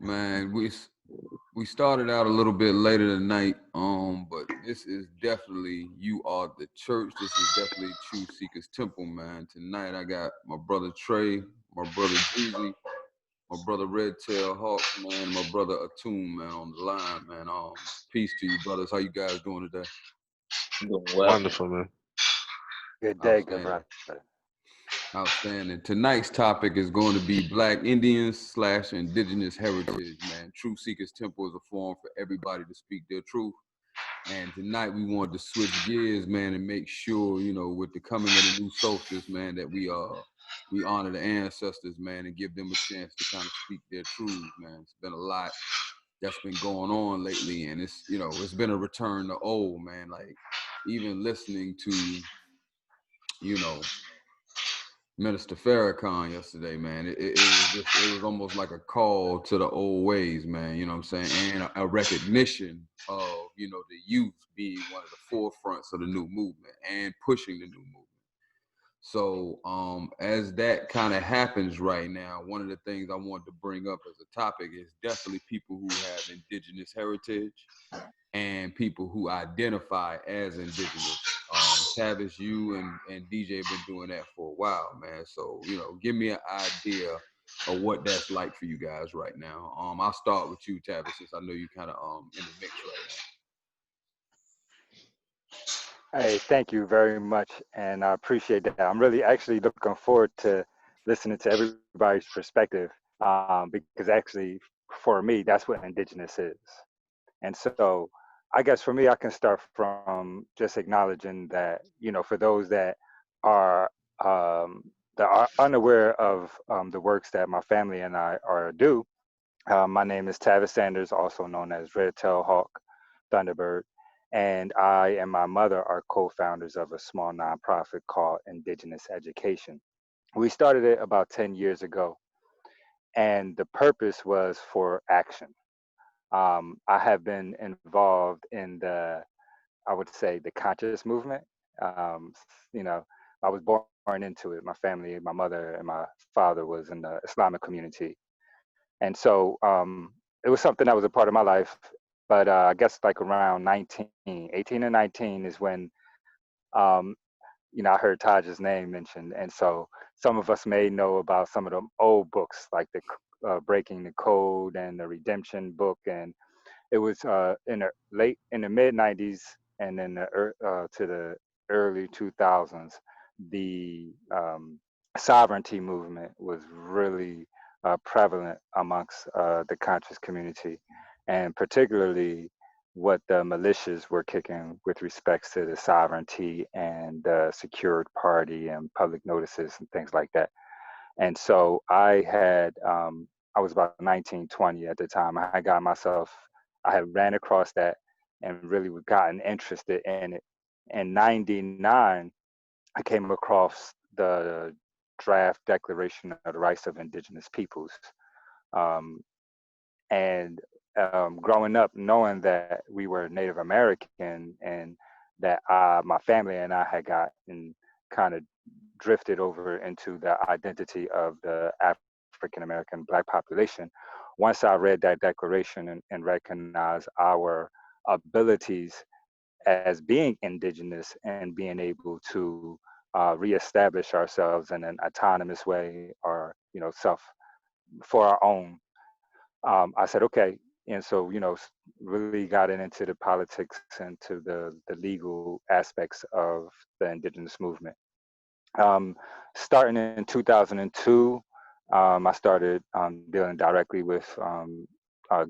Man, we started out a little bit later tonight, but this is definitely you are the church. This is definitely True Seekers Temple, man. Tonight I got my brother Trey, my brother Jeezy, my brother Red Tail Hawk, man, my brother Atum, man, on the line, man. Peace to you, brothers. How you guys doing today? Doing well. Wonderful, man. Good day, good Outstanding. brother. Outstanding. Tonight's topic is going to be Black Indians / indigenous heritage, man. True Seekers Temple is a forum for everybody to speak their truth. And tonight we wanted to switch gears, man, and make sure, with the coming of the new solstice, man, that we honor the ancestors, man, and give them a chance to kind of speak their truths, man. It's been a lot that's been going on lately, and it's been a return to old, man. Like even listening to, you know, Minister Farrakhan yesterday, man. It was almost like a call to the old ways, man. You know what I'm saying, and a recognition of the youth being one of the forefronts of the new movement and pushing the new movement. So as that kind of happens right now, one of the things I wanted to bring up as a topic is definitely people who have indigenous heritage and people who identify as indigenous. Tavis, you and DJ have been doing that for a while, man. So, give me an idea of what that's like for you guys right now. I'll start with you, Tavis, since I know you kind of in the mix right Hey, thank you very much, and I appreciate that. I'm really actually looking forward to listening to everybody's perspective, because actually, for me, that's what indigenous is. And so, I guess for me, I can start from just acknowledging that, for those are um, that are unaware of the works that my family and I are do. My name is Tavis Sanders, also known as Red Tail Hawk Thunderbird, and I and my mother are co-founders of a small nonprofit called Indigenous Education. We started it about 10 years ago, and the purpose was for action. I have been involved in I would say, the conscious movement. Um, you know, I was born into it. My family, my mother and my father was in the Islamic community, and so it was something that was a part of my life. But I guess like around 19, 18 and 19 is when um, I heard Taj's name mentioned, and so some of us may know about some of the old books like the Breaking the Code and the Redemption book, and it was in the mid 90s and then to the early 2000s, the sovereignty movement was really prevalent amongst the conscious community, and particularly what the militias were kicking with respects to the sovereignty and the secured party and public notices and things like that. And so I was about 19, 20 at the time. I had ran across that and really gotten interested in it. In 99, I came across the draft Declaration of the Rights of Indigenous Peoples. Um, and growing up, knowing that we were Native American and that my family and I had gotten kind of drifted over into the identity of the African American Black population. Once I read that declaration and recognized our abilities as being indigenous and being able to reestablish ourselves in an autonomous way, or self for our own, I said okay. And so really got into the politics and to the legal aspects of the indigenous movement. um, Starting in 2002, I started dealing directly with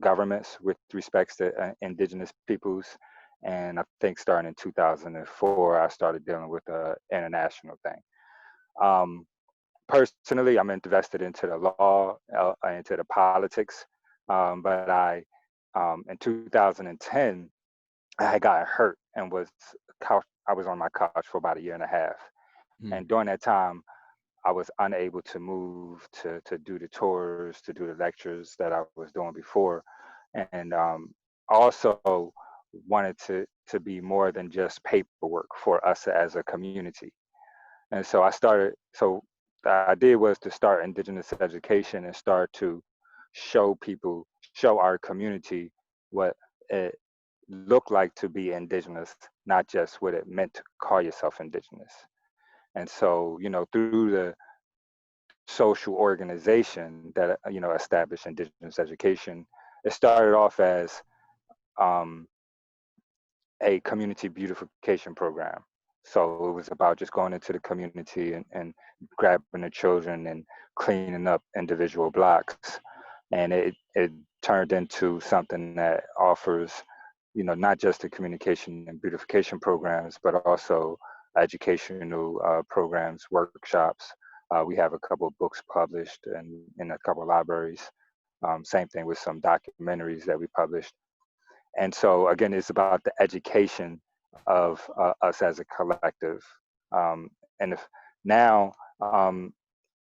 governments with respects to indigenous peoples. And I think starting in 2004, I started dealing with the international thing. Um, Personally, I'm invested into the law, into the politics. But in 2010, I had gotten hurt and I was on my couch for about a year and a half. now. And during that time, I was unable to move to do the tours, to do the lectures that I was doing before, and also wanted to be more than just paperwork for us as a community. And so I started. So the idea was to start indigenous education and start to show people, show our community what it looked like to be indigenous, not just what it meant to call yourself indigenous. And so, through the social organization that established indigenous education, it started off as um, a community beautification program. So it was about just going into the community and grabbing the children and cleaning up individual blocks. And it turned into something that offers, not just the communication and beautification programs, but also educational programs, workshops. We have a couple of books published and in a couple of libraries. Same thing with some documentaries that we published. And so again, it's about the education of us as a collective. And if now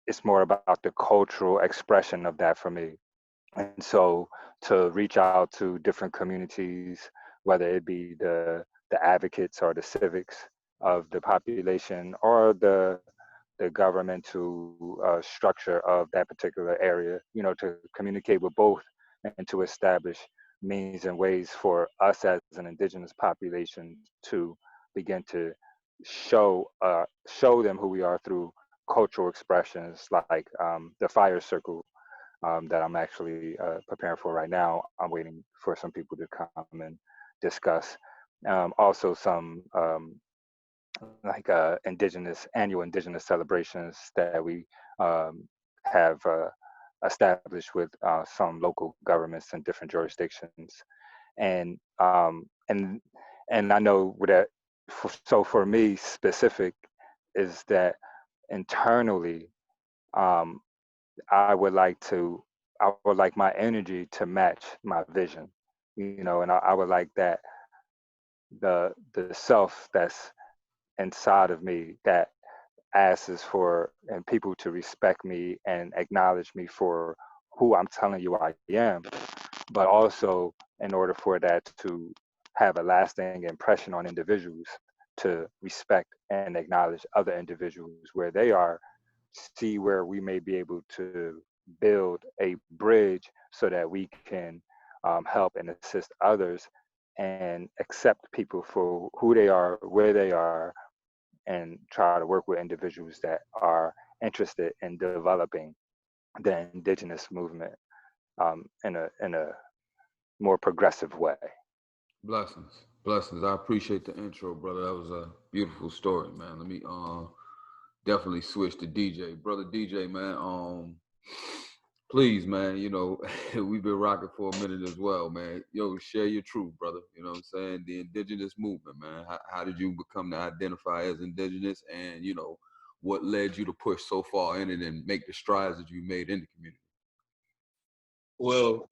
it's more about the cultural expression of that for me. And so to reach out to different communities, whether it be the advocates or the civics of the population or the governmental structure of that particular area, to communicate with both and to establish means and ways for us as an indigenous population to begin to show them who we are through cultural expressions like the fire circle that I'm actually preparing for right now. I'm waiting for some people to come and discuss. Also some like annual indigenous celebrations that we have established with some local governments in different jurisdictions, and and I know that. So for me, specific is that internally, um, I would like my energy to match my vision, and I would like that the self that's inside of me that asks for and people to respect me and acknowledge me for who I'm telling you I am, but also in order for that to have a lasting impression on individuals to respect and acknowledge other individuals where they are, see where we may be able to build a bridge so that we can help and assist others and accept people for who they are, where they are, and try to work with individuals that are interested in developing the indigenous movement in a more progressive way. Blessings, blessings. I appreciate the intro, brother. That was a beautiful story, man. Let me definitely switch to DJ, brother DJ, man. Please, man. We've been rocking for a minute as well, man. Yo, share your truth, brother. You know what I'm saying? The indigenous movement, man. How did you become to identify as indigenous, and what led you to push so far in it and make the strides that you made in the community? Well,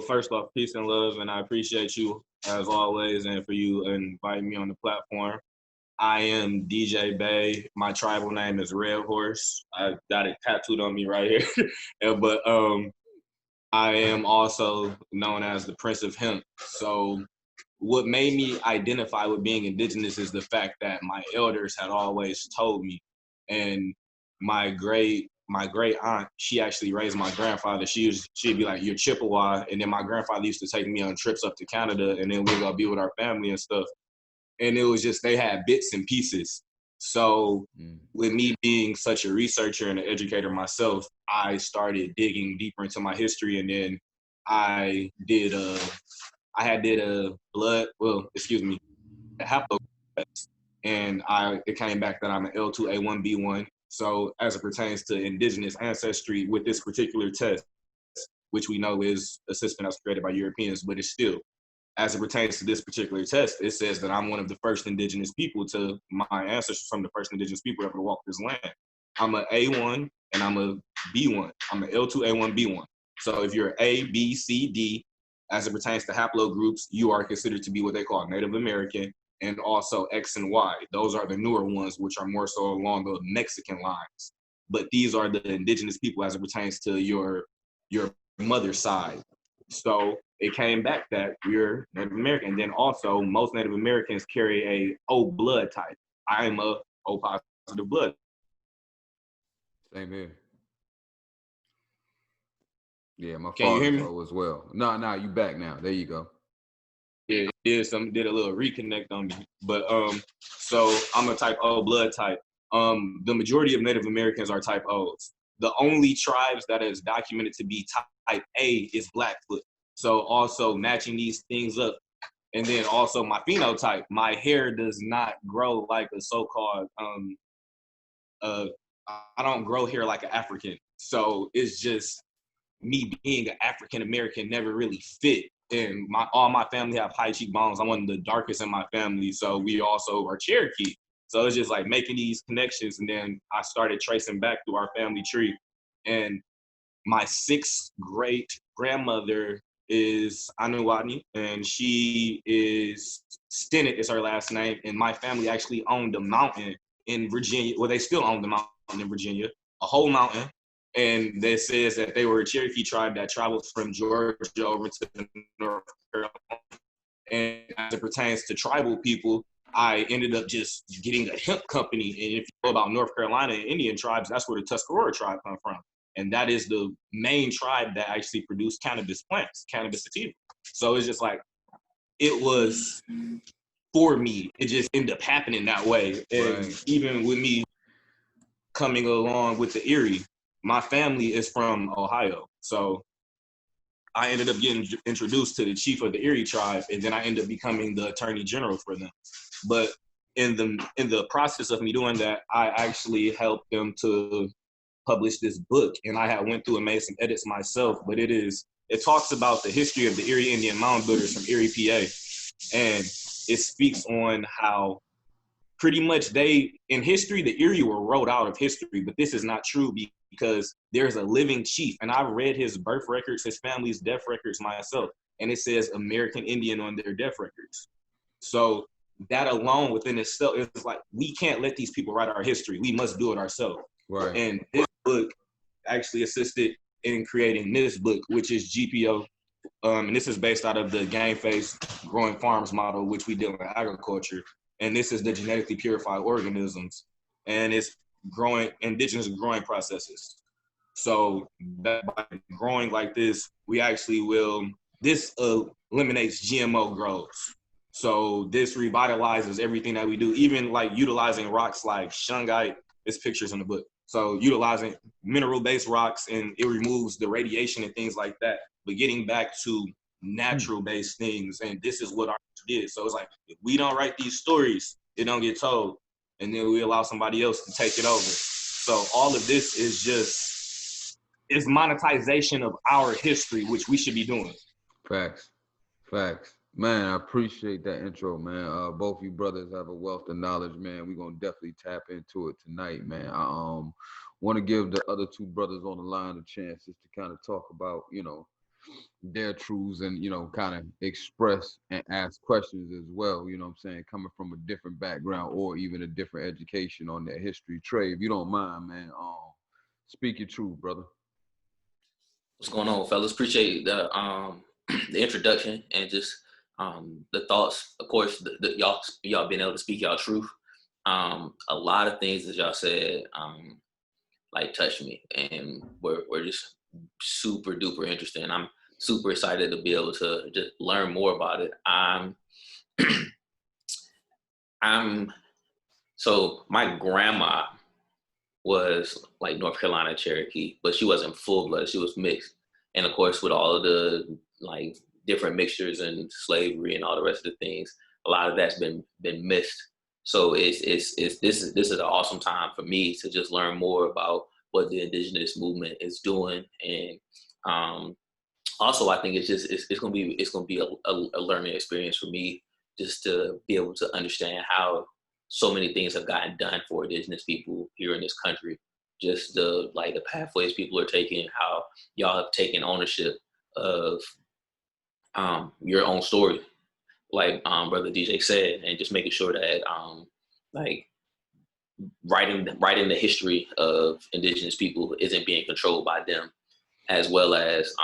first off, peace and love, and I appreciate you as always, and for you inviting me on the platform. I am DJ Bay. My tribal name is Red Horse. I got it tattooed on me right here. But I am also known as the Prince of Hemp. So what made me identify with being indigenous is the fact that my elders had always told me, and my great aunt, she actually raised my grandfather. She'd be like, "You're Chippewa," and then my grandfather used to take me on trips up to Canada, and then we'd go be with our family and stuff. And it was just they had bits and pieces. So with me being such a researcher and an educator myself, I started digging deeper into my history, and then I did a haplo test, and it came back that I'm an L2A1B1. So as it pertains to indigenous ancestry with this particular test, which we know is a system that was created by Europeans, but it's still, as it pertains to this particular test, it says that I'm one of the first indigenous people my ancestors from the first indigenous people ever walked this land. I'm a A1 and I'm a B1. I'm an L2A1B1. So if you're A, B, C, D, as it pertains to haplogroups, you are considered to be what they call Native American, and also X and Y. Those are the newer ones, which are more so along the Mexican lines. But these are the indigenous people as it pertains to your mother's side. So it came back that we're Native American. And then also most Native Americans carry a O blood type. I am a O positive blood. Same here. Yeah, my Can you hear father's me? O as well. No, you back now. There you go. Yeah, did a little reconnect on me. But so I'm a type O blood type. The majority of Native Americans are type O's. The only tribes that is documented to be type A is Blackfoot. So also matching these things up. And then also my phenotype, my hair does not grow like a so-called I don't grow hair like an African. So it's just me being an African American never really fit. And all my family have high cheekbones. I'm one of the darkest in my family, so we also are Cherokee. So it's just like making these connections, and then I started tracing back through our family tree. And my sixth great grandmother is Anuwani, and she is Stinnett is her last name. And my family actually owned a mountain in Virginia. Well, they still own the mountain in Virginia, a whole mountain. And that says that they were a Cherokee tribe that traveled from Georgia over to North Carolina. And as it pertains to tribal people, I ended up just getting a hemp company. And if you know about North Carolina and Indian tribes, that's where the Tuscarora tribe come from. And that is the main tribe that actually produced cannabis plants, cannabis sativa. So it's just like, it was for me. It just ended up happening that way. And Right. even with me coming along with the Erie, my family is from Ohio. So I ended up getting introduced to the chief of the Erie tribe, and then I ended up becoming the attorney general for them. But in the process of me doing that, I actually helped them to publish this book, and I had went through and made some edits myself. But it talks about the history of the Erie Indian mound builders from Erie, PA, and it speaks on how pretty much in history, the Erie were wrote out of history, but this is not true because there's a living chief. And I've read his birth records, his family's death records myself, and it says American Indian on their death records. So that alone within itself is like, we can't let these people write our history. We must do it ourselves. Right. And this book actually assisted in creating this book, which is GPO. And this is based out of the game-based growing farms model, which we deal in agriculture. And this is the genetically purified organisms. And it's growing indigenous growing processes. So that by growing like this, we actually this eliminates GMO grows. So this revitalizes everything that we do, even like utilizing rocks like shungite. There's pictures in the book. So utilizing mineral-based rocks, and it removes the radiation and things like that. But getting back to natural-based things, and this is what our did. So it's like, if we don't write these stories, it don't get told, and then we allow somebody else to take it over. So all of this is monetization of our history, which we should be doing. Facts. Man, I appreciate that intro, man. Both you brothers have a wealth of knowledge, man. We're gonna definitely tap into it tonight, man. I want to give the other two brothers on the line a chance just to kind of talk about, their truths and, kind of express and ask questions as well, you know what I'm saying, coming from a different background or even a different education on their history. Trey, if you don't mind, man, speak your truth, brother. What's going on, fellas? Appreciate the the introduction and just the thoughts. Of course, y'all being able to speak y'all truth. A lot of things that y'all said like touched me, and we're just super duper interesting. I'm super excited to be able to just learn more about it. So my grandma was like North Carolina Cherokee, but she wasn't full blood. She was mixed. And of course, with all of the like different mixtures and slavery and all the rest of the things, a lot of that's been missed. So this is an awesome time for me to just learn more about what the indigenous movement is doing. And also, I think it's gonna be a learning experience for me, just to be able to understand how so many things have gotten done for indigenous people here in this country. Just the pathways people are taking, how y'all have taken ownership of your own story, like Brother DJ said, and just making sure that like writing the history of indigenous people isn't being controlled by them, as well as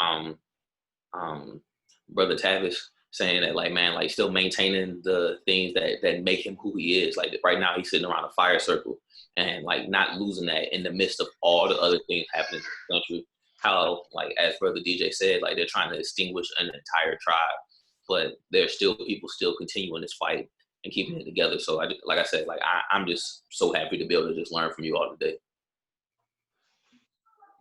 Brother Tavis saying that, like, man, like still maintaining the things that make him who he is. Like right now he's sitting around a fire circle and like not losing that in the midst of all the other things happening in the country. how, like, as Brother DJ said, like, they're trying to extinguish an entire tribe, but there's still people still continuing this fight and keeping it together. So, like I said, like, I'm just so happy to be able to just learn from you all today.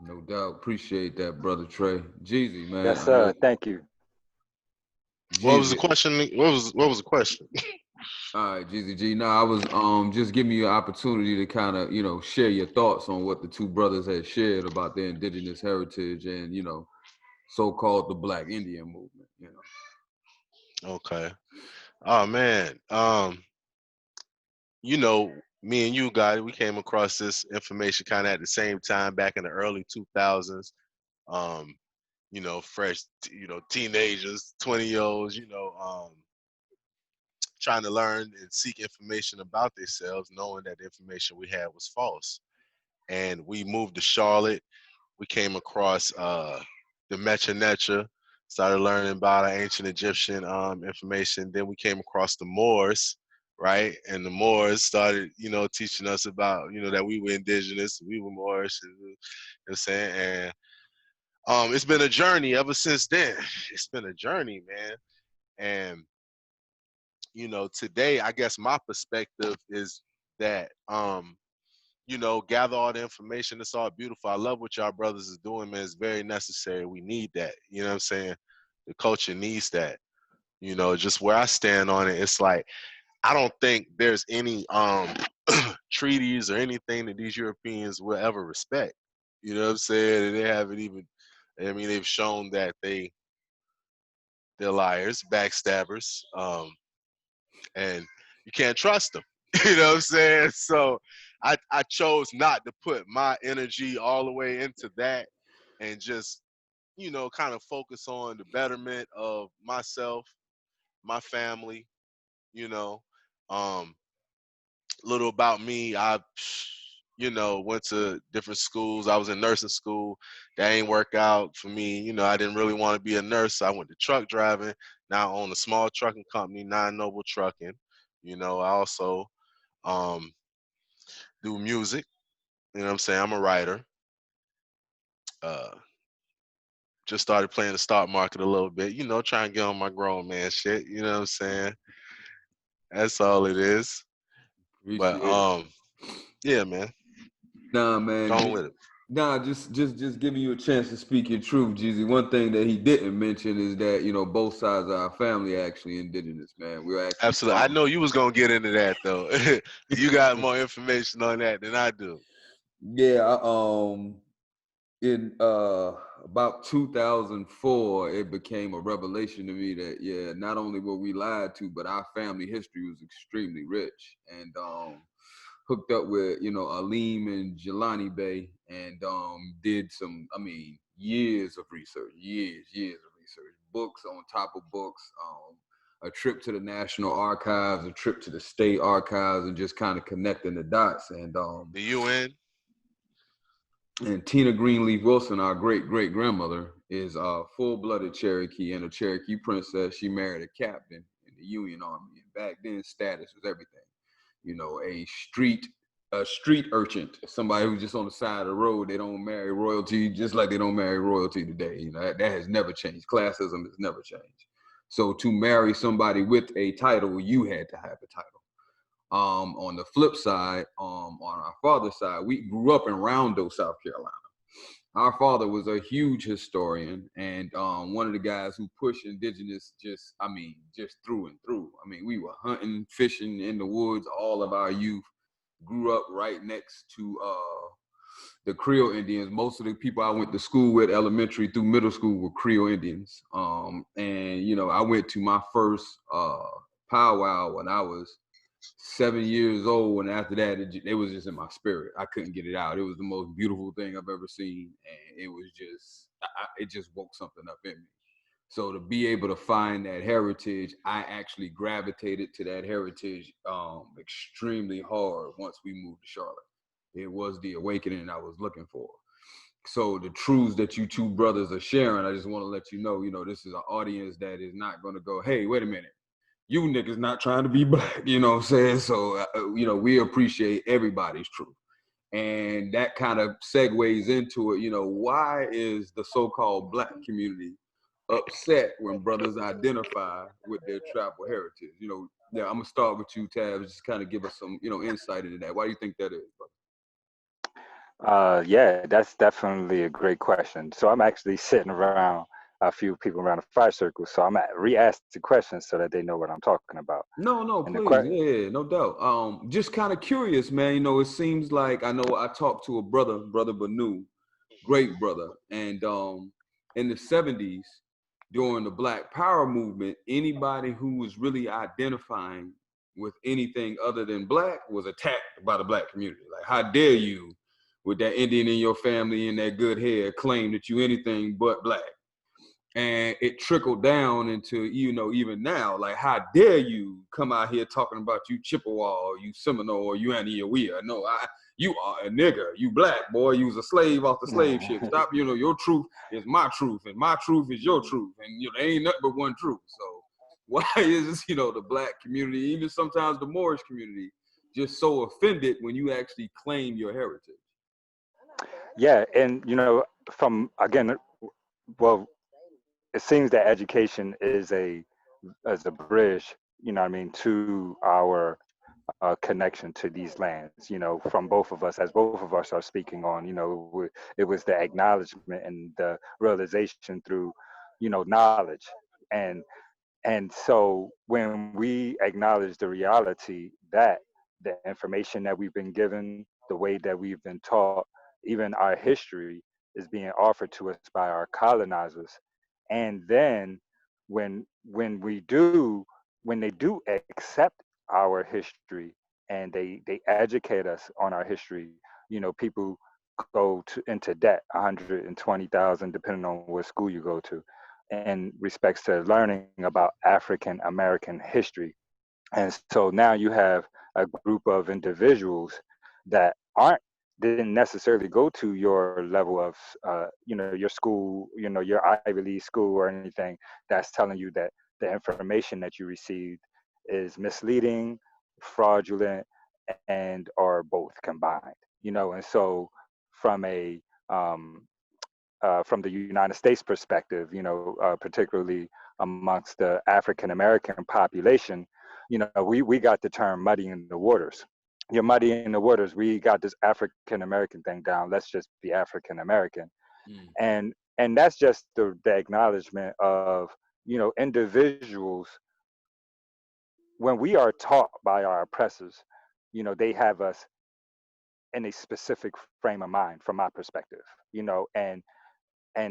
No doubt. Appreciate that, Brother Trey. Jeezy, man. Yes, sir. Thank you. What was the Jeezy. question? What was the question? All right, Jeezy G. No, I was just giving you an opportunity to kind of, share your thoughts on what the two brothers had shared about their indigenous heritage and, so-called the Black Indian movement, Okay. Oh man. Me and you guys, we came across this information kind of at the same time back in the early 2000s. Fresh, teenagers, 20-year-olds, trying to learn and seek information about themselves, knowing that the information we had was false. And we moved to Charlotte. We came across the Mecha Necha, started learning about our ancient Egyptian information. Then we came across the Moors, right? And the Moors started, teaching us about, that we were indigenous, we were Moorish, you know what I'm saying? And it's been a journey ever since then. It's been a journey, man. And today, I guess my perspective is that, gather all the information. It's all beautiful. I love what y'all brothers is doing, man. It's very necessary. We need that. You know what I'm saying? The culture needs that. Just where I stand on it, it's like, I don't think there's any treaties or anything that these Europeans will ever respect. You know what I'm saying? And they haven't even, they've shown that they're liars, backstabbers, and you can't trust them. You know what I'm saying? So I chose not to put my energy all the way into that and just, kind of focus on the betterment of myself, my family, you know. Little about me, I went to different schools. I was in nursing school. That ain't work out for me. I didn't really want to be a nurse. So I went to truck driving. Now I own a small trucking company, Nine Noble Trucking. I also do music. You know what I'm saying? I'm a writer. Just started playing the stock market a little bit, trying to get on my grown man shit. You know what I'm saying? That's all it is. Appreciate But it. yeah, man. Nah, man. Going with it. Nah, just giving you a chance to speak your truth, Jeezy. One thing that he didn't mention is that, both sides of our family are actually indigenous, man. We're actually Absolutely. I know you was gonna get into that though. You got more information on that than I do. Yeah, in about 2004, it became a revelation to me that not only were we lied to, but our family history was extremely rich. And hooked up with Aleem and Jelani Bay, and did some, years of research, years of research, books on top of books, a trip to the National Archives, a trip to the state archives, and just kind of connecting the dots. And the UN. And Tina Greenleaf Wilson, our great-great-grandmother, is a full-blooded Cherokee and a Cherokee princess. She married a captain in the Union Army. And back then, status was everything. A street urchin, somebody who's just on the side of the road. They don't marry royalty, just like they don't marry royalty today. That has never changed. Classism has never changed. So to marry somebody with a title, you had to have a title. On the flip side, on our father's side, we grew up in Rondo, South Carolina. Our father was a huge historian and one of the guys who pushed indigenous just through and through. We were hunting, fishing in the woods all of our youth. Grew up right next to the Creole Indians. Most of the people I went to school with, elementary through middle school, were Creole Indians. And I went to my first powwow when I was 7 years old, and after that, it was just in my spirit. I couldn't get it out. It was the most beautiful thing I've ever seen, and it was just, it just woke something up in me. So to be able to find that heritage, I actually gravitated to that heritage extremely hard once we moved to Charlotte. It was the awakening I was looking for. So the truths that you two brothers are sharing, I just want to let you know, this is an audience that is not going to go, hey, wait a minute. You niggas not trying to be black, you know what I'm saying? So, we appreciate everybody's truth. And that kind of segues into it. You know, why is the so-called Black community upset when brothers identify with their tribal heritage? You know, yeah, I'm gonna start with you, Tabs. Just kind of give us some, you know, insight into that. Why do you think that is, brother? Yeah, that's definitely a great question. So I'm actually sitting around a few people around a fire circle, so I'm at re-ask the questions so that they know what I'm talking about. No, And the please, yeah, no doubt. Just kind of curious, man. You know, it seems like I know I talked to a brother Banu, great brother, and in the '70s, during the Black Power movement, anybody who was really identifying with anything other than Black was attacked by the Black community. Like, how dare you, with that Indian in your family and that good hair, claim that you anything but Black? And it trickled down into, you know, even now, like, how dare you come out here talking about you Chippewa or you Seminole or you Aniawea? No, you are a nigger. You Black, boy. You was a slave off the slave ship. Stop. You know, your truth is my truth, and my truth is your truth, and you know, there ain't nothing but one truth. So why is, you know, the Black community, even sometimes the Moorish community, just so offended when you actually claim your heritage? yeah, and you know, from again, well, it seems that education is a bridge, you know what I mean, to our connection to these lands, you know, from both of us, as both of us are speaking on, you know, it was the acknowledgement and the realization through, you know, knowledge. And so when we acknowledge the reality that the information that we've been given, the way that we've been taught, even our history is being offered to us by our colonizers. And then when they do accept our history and they educate us on our history, you know, people go into debt 120,000 depending on what school you go to in respects to learning about African American history. And so now you have a group of individuals that didn't necessarily go to your level of, you know, your school, you know, your Ivy League school or anything, that's telling you that the information that you received is misleading, fraudulent, and or both combined. You know, and so from a um, from the United States perspective, you know, particularly amongst the African American population, you know, we got the term muddy in the waters. You're muddy in the waters. We got this African American thing down. Let's just be African American, Mm. and that's just the acknowledgement of, you know, individuals. When we are taught by our oppressors, you know, they have us in a specific frame of mind, from my perspective, you know, and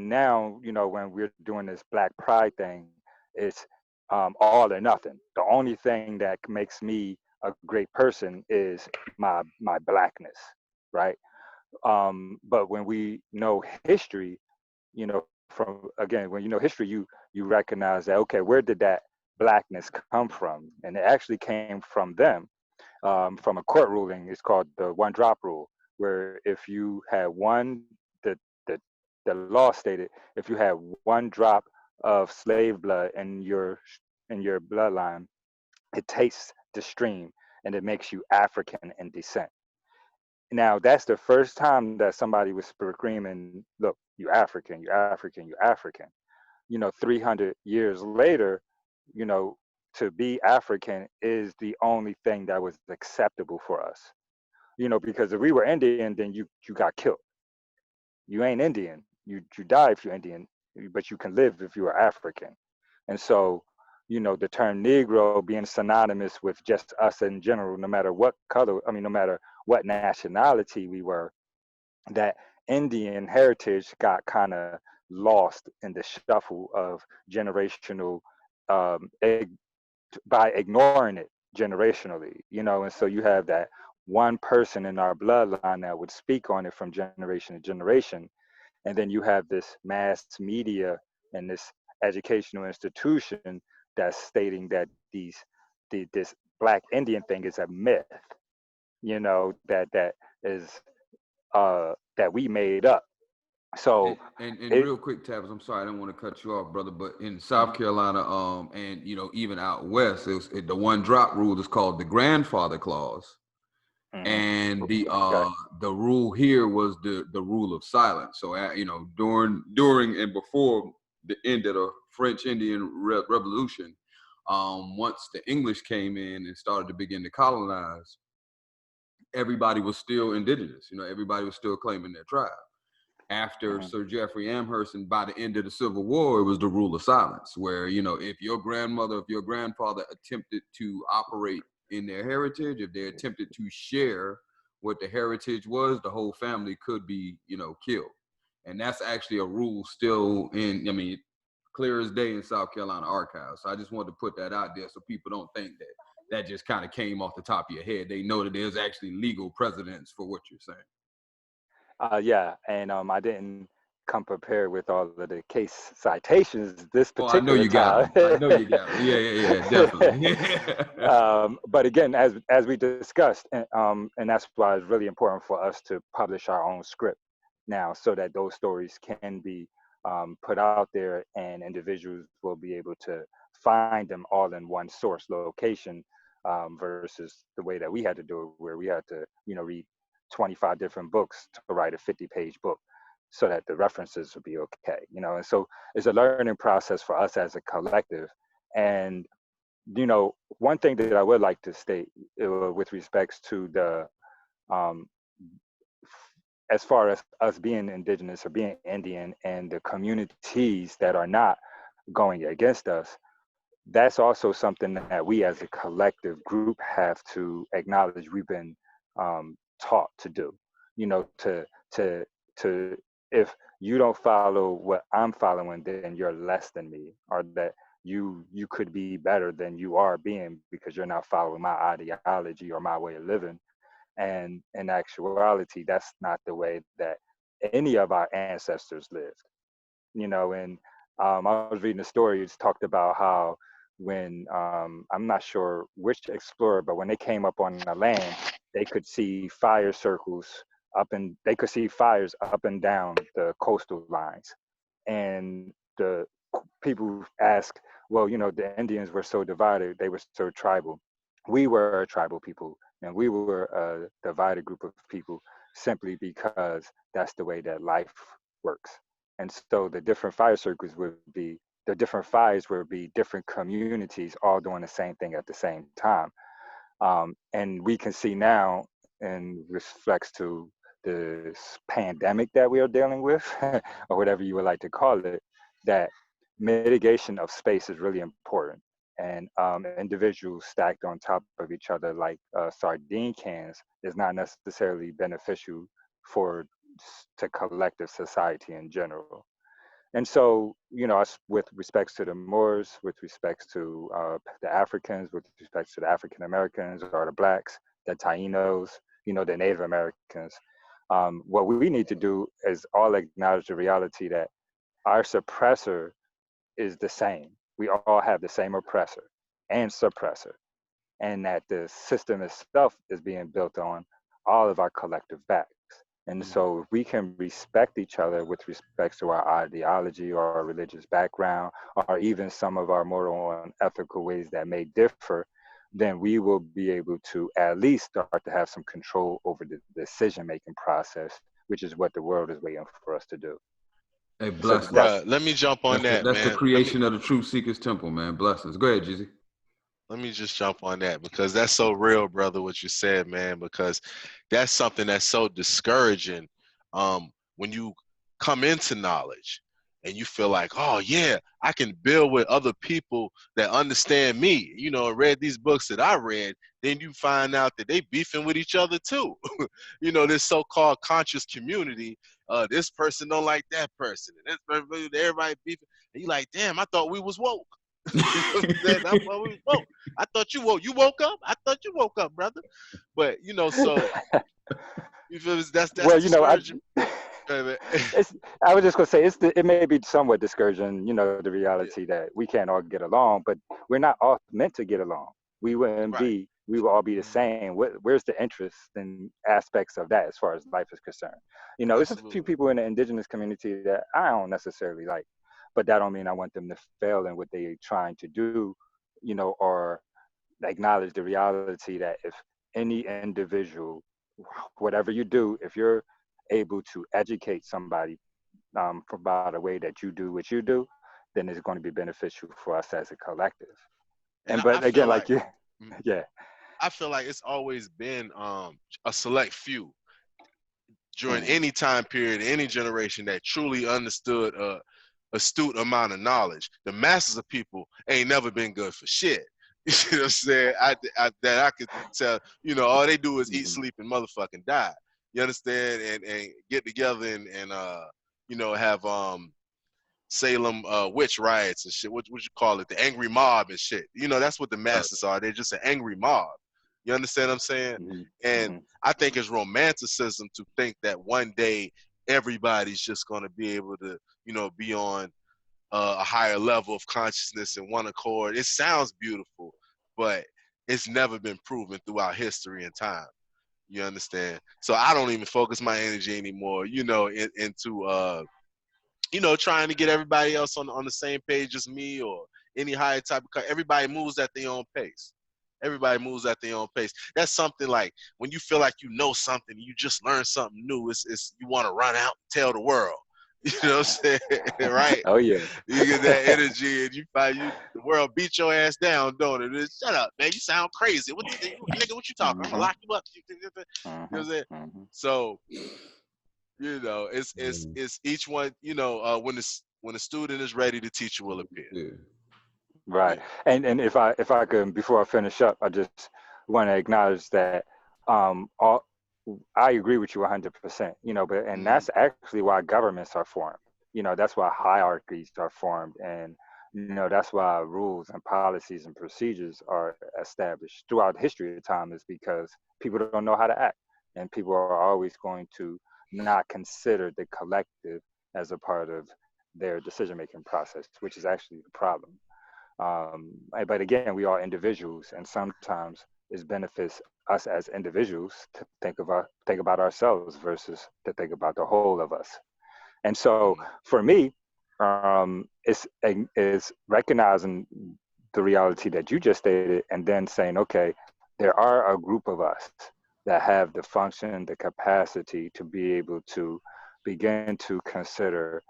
now, you know, when we're doing this Black Pride thing, it's all or nothing. The only thing that makes me a great person is my Blackness, right? But when we know history, you know, from again, when you know history, you recognize that, okay, where did that Blackness come from? And it actually came from them, from a court ruling. It's called the one drop rule, where if you had the, the, the law stated, if you had one drop of slave blood in your bloodline, it tastes the stream and it makes you African in descent. Now that's the first time that somebody was screaming, "Look, you African, you African, you African." You know, 300 years later, you know, to be African is the only thing that was acceptable for us. You know, because if we were Indian, then you got killed. You ain't Indian. You die if you're Indian, but you can live if you are African. And so, you know, the term Negro being synonymous with just us in general, no matter what color, I mean, no matter what nationality we were, that Indian heritage got kind of lost in the shuffle of generational, um, by ignoring it generationally, you know. And so you have that one person in our bloodline that would speak on it from generation to generation. And then you have this mass media and this educational institution that's stating that this Black Indian thing is a myth, you know, that is that we made up. So And it real quick, Tabs, I'm sorry, I don't want to cut you off, brother, but in South mhm. Carolina, and you know, even out west, the one drop rule is called the grandfather clause. and Okay. the rule here was the rule of silence. So you know, during and before the end of the French Indian Revolution, once the English came in and started to begin to colonize, everybody was still indigenous. You know, everybody was still claiming their tribe. After Sir Jeffrey Amherst, and by the end of the Civil War, it was the rule of silence, where, you know, if your grandmother, if your grandfather attempted to operate in their heritage, if they attempted to share what the heritage was, the whole family could be, you know, killed. And that's actually a rule still in, I mean, clear as day in South Carolina archives. So I just wanted to put that out there so people don't think that that just kind of came off the top of your head. They know that there's actually legal precedents for what you're saying. Yeah, and I didn't come prepared with all of the case citations this Oh, I know particular you time. got them. I know you got them. Yeah, definitely. But again, as we discussed, and that's why it's really important for us to publish our own script now, so that those stories can be put out there, and individuals will be able to find them all in one source location, versus the way that we had to do it, where we had to, you know, read 25 different books to write a 50-page book, so that the references would be okay, you know. And so it's a learning process for us as a collective. And you know, one thing that I would like to state, with respects to the um, as far as us being indigenous or being Indian, and the communities that are not going against us, that's also something that we as a collective group have to acknowledge. We've been taught to do, you know, to to if you don't follow what I'm following, then you're less than me, or that you could be better than you are being, because you're not following my ideology or my way of living. And in actuality, that's not the way that any of our ancestors lived, you know. And I was reading a story. It's talked about how when I'm not sure which explorer, but when they came up on the land, they could see fire circles they could see fires up and down the coastal lines. And the people ask, well, you know, the Indians were so divided, they were so tribal. We were a tribal people, and we were a divided group of people, simply because that's the way that life works. And so the different fire circles would be, the different fires would be different communities all doing the same thing at the same time. And we can see now, in respects to this pandemic that we are dealing with, or whatever you would like to call it, that mitigation of space is really important. And individuals stacked on top of each other like sardine cans is not necessarily beneficial for to collective society in general. And so, you know, with respects to the Moors, with respects to the Africans, with respects to the African Americans or the Blacks, the Tainos, you know, the Native Americans, what we need to do is all acknowledge the reality that our suppressor is the same. We all have the same oppressor and suppressor, and that the system itself is being built on all of our collective backs. And so if we can respect each other with respect to our ideology or our religious background, or even some of our moral and ethical ways that may differ, then we will be able to at least start to have some control over the decision-making process, which is what the world is waiting for us to do. Hey, So blessings. that's, Bruh, let me jump on that, That's the man. creation of the Truth Seekers Temple, man. Blessings. Go ahead, Jizzy. Let me just jump on that, because that's so real, brother, what you said, man, because that's something that's so discouraging when you come into knowledge and you feel like, oh, yeah, I can build with other people that understand me, you know, and read these books that I read. Then you find out that they beefing with each other, too. You know, this so-called conscious community, this person don't like that person, and this person, everybody beefing. And you like, damn, I thought we was woke. You know what I'm saying? I thought we was woke. I thought you woke. You woke up? I thought you woke up, brother. But you know, so you feel me? That's well, you know, discouraging. Yeah, it's, I was just gonna say it may be somewhat discouraging, you know, the reality that we can't all get along, but we're not all meant to get along. right. We will all be the same. Where's the interest and aspects of that as far as life is concerned? You know, there's a few Absolutely. people in the indigenous community that I don't necessarily like, but that don't mean I want them to fail in what they're trying to do, you know, or acknowledge the reality that if any individual, whatever you do, if you're able to educate somebody about a way that you do what you do, then it's going to be beneficial for us as a collective. And And I but feel again, like like you, mm, yeah. I feel like it's always been a select few during Mm-hmm. any time period, any generation that truly understood astute amount of knowledge. The masses of people ain't never been good for shit. You see what I'm saying? That I could tell, all they do is eat, Mm-hmm. sleep, and motherfucking die. You understand? And get together and have Salem witch riots and shit. What you call it? The angry mob and shit. That's what the masses are. They're just an angry mob. You understand what I'm saying? And Mm-hmm. I think it's romanticism to think that one day everybody's just going to be able to, be on a higher level of consciousness in one accord. It sounds beautiful, but it's never been proven throughout history and time. You understand? So I don't even focus my energy anymore, into trying to get everybody else on the same page as me or any higher type of. Everybody moves at their own pace. Everybody moves at their own pace. That's something like when you feel like you know something, you just learn something new. It's you want to run out and tell the world. You know what I'm saying, right? Oh yeah. You get that energy, and you find the world beat your ass down, don't it? Shut up, man! You sound crazy. Nigga? What you talking? I'm gonna Mm-hmm. lock you up. You know what Mm-hmm. I'm saying? Mm-hmm. So it's each one. When the student is ready, the teacher will appear. Yeah. Right. Yeah. And if I could, before I finish up, I just want to acknowledge that all I agree with you 100%. But and Mm-hmm. that's actually why governments are formed. That's why hierarchies are formed, and that's why rules and policies and procedures are established throughout the history of time. Is because people don't know how to act, and people are always going to not consider the collective as a part of their decision making process, which is actually the problem. But again, we are individuals, and sometimes it benefits us as individuals to think about ourselves versus to think about the whole of us. And so, Mm-hmm. for me, it's recognizing the reality that you just stated, and then saying, okay, there are a group of us that have the function, the capacity to be able to begin to consider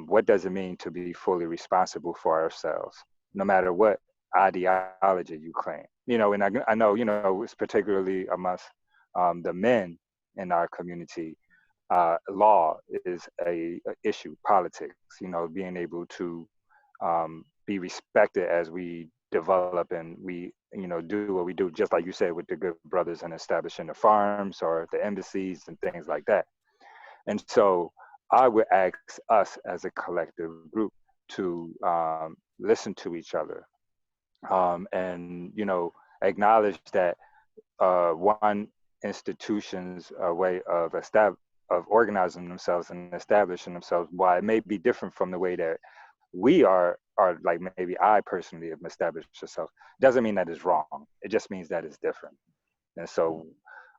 what does it mean to be fully responsible for ourselves, no matter what ideology you claim. And I know, it's particularly amongst the men in our community, law is a issue, politics, being able to be respected as we develop and we, do what we do, just like you said, with the good brothers and establishing the farms or the embassies and things like that. And so I would ask us as a collective group to listen to each other, and acknowledge that one institution's way of organizing themselves and establishing themselves, while it may be different from the way that we are like maybe I personally have established myself, doesn't mean that it's wrong. It just means that it's different. And so,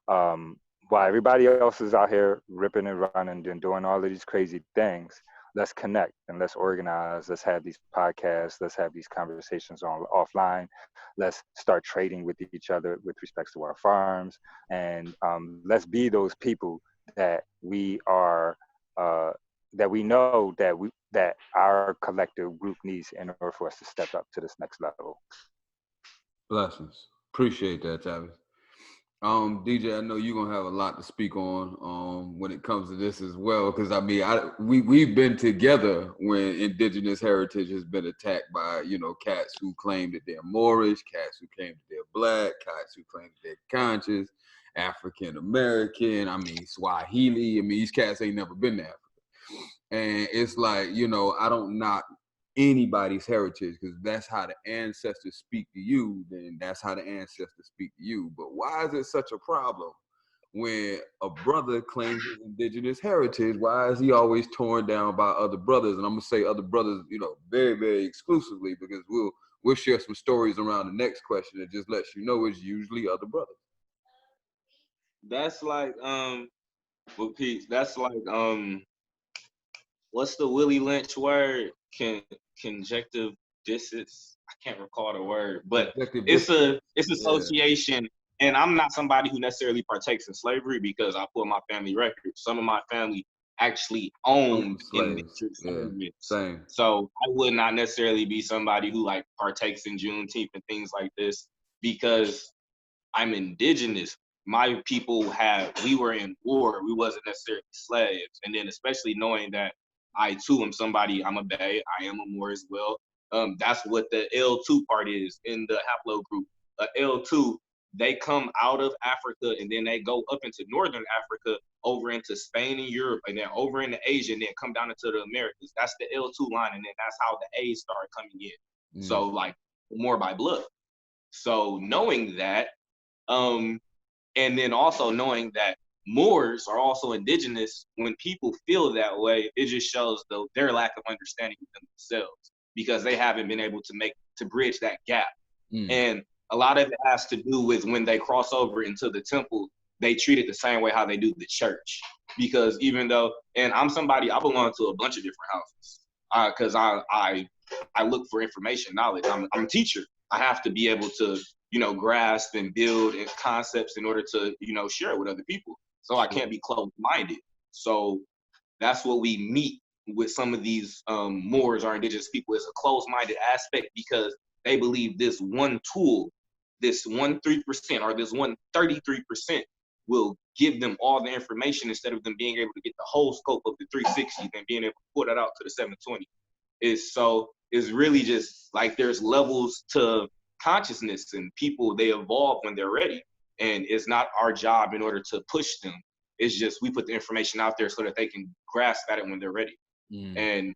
while everybody else is out here ripping and running and doing all of these crazy things, let's connect and let's organize. Let's have these podcasts. Let's have these conversations on offline. Let's start trading with each other with respects to our farms, and let's be those people that we are. That we know that our collective group needs in order for us to step up to this next level. Blessings. Appreciate that, Travis. DJ, I know you're gonna have a lot to speak on when it comes to this as well, because I mean, we've been together when indigenous heritage has been attacked by cats who claim that they're Moorish, cats who claim that they're black, cats who claim that they're conscious, African American. I mean, Swahili. I mean, these cats ain't never been to Africa, and it's like I don't knock anybody's heritage, because that's how the ancestors speak to you, then that's how the ancestors speak to you. But why is it such a problem when a brother claims his indigenous heritage? Why is he always torn down by other brothers? And I'm gonna say other brothers, very, very exclusively, because we'll share some stories around the next question that just lets you know it's usually other brothers. That's like with Pete, that's like what's the Willie Lynch word? Conjective dissonance. I can't recall the word, but Objective it's distance. association and I'm not somebody who necessarily partakes in slavery because I put my family record. Some of my family actually owned slaves. indentured Yeah, servants. same. So I would not necessarily be somebody who like partakes in Juneteenth and things like this because I'm indigenous. My people we were in war. We wasn't necessarily slaves. And then especially knowing that I too am somebody, I'm a Bay, I am a Moor as well. That's what the L2 part is in the haplogroup. L2, they come out of Africa and then they go up into Northern Africa, over into Spain and Europe, and then over into Asia, and then come down into the Americas. That's the L2 line, and then that's how the A's started coming in. So like more by blood. So knowing that, and then also knowing that Moors are also indigenous, when people feel that way, it just shows their lack of understanding within themselves because they haven't been able to bridge that gap. And a lot of it has to do with when they cross over into the temple, they treat it the same way how they do the church. Because even though, and I belong to a bunch of different houses because I look for information, knowledge. I'm a teacher. I have to be able to, grasp and build concepts in order to, share it with other people. So I can't be closed-minded. So that's what we meet with some of these Moors or indigenous people is a closed-minded aspect because they believe this one tool, this 1-3% or this 133% will give them all the information instead of them being able to get the whole scope of the 360 and being able to put it out to the 720. It's really just like there's levels to consciousness and people, they evolve when they're ready. And it's not our job in order to push them. It's just we put the information out there so that they can grasp at it when they're ready. And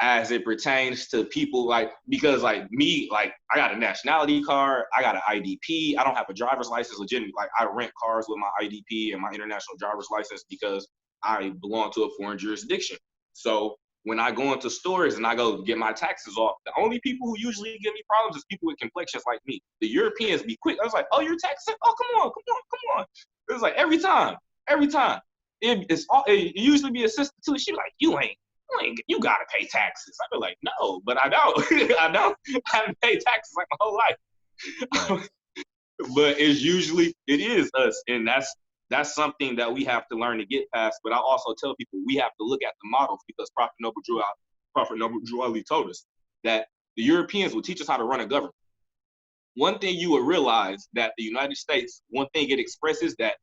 as it pertains to people because me, I got a nationality card, I got an IDP, I don't have a driver's license legitimately. I rent cars with my IDP and my international driver's license because I belong to a foreign jurisdiction. So when I go into stores and I go get my taxes off, the only people who usually give me problems is people with complexions like me. The Europeans be quick. I was like, oh, you're taxing? Oh, come on. It was like every time. It usually be a sister too. She like, you gotta pay taxes. I be like, no, but I don't. I haven't paid taxes like my whole life. But it is us, and that's something that we have to learn to get past. But I also tell people we have to look at the models because Prophet Noble Drew Ali told us that the Europeans will teach us how to run a government. One thing you will realize that the United States, one thing it expresses that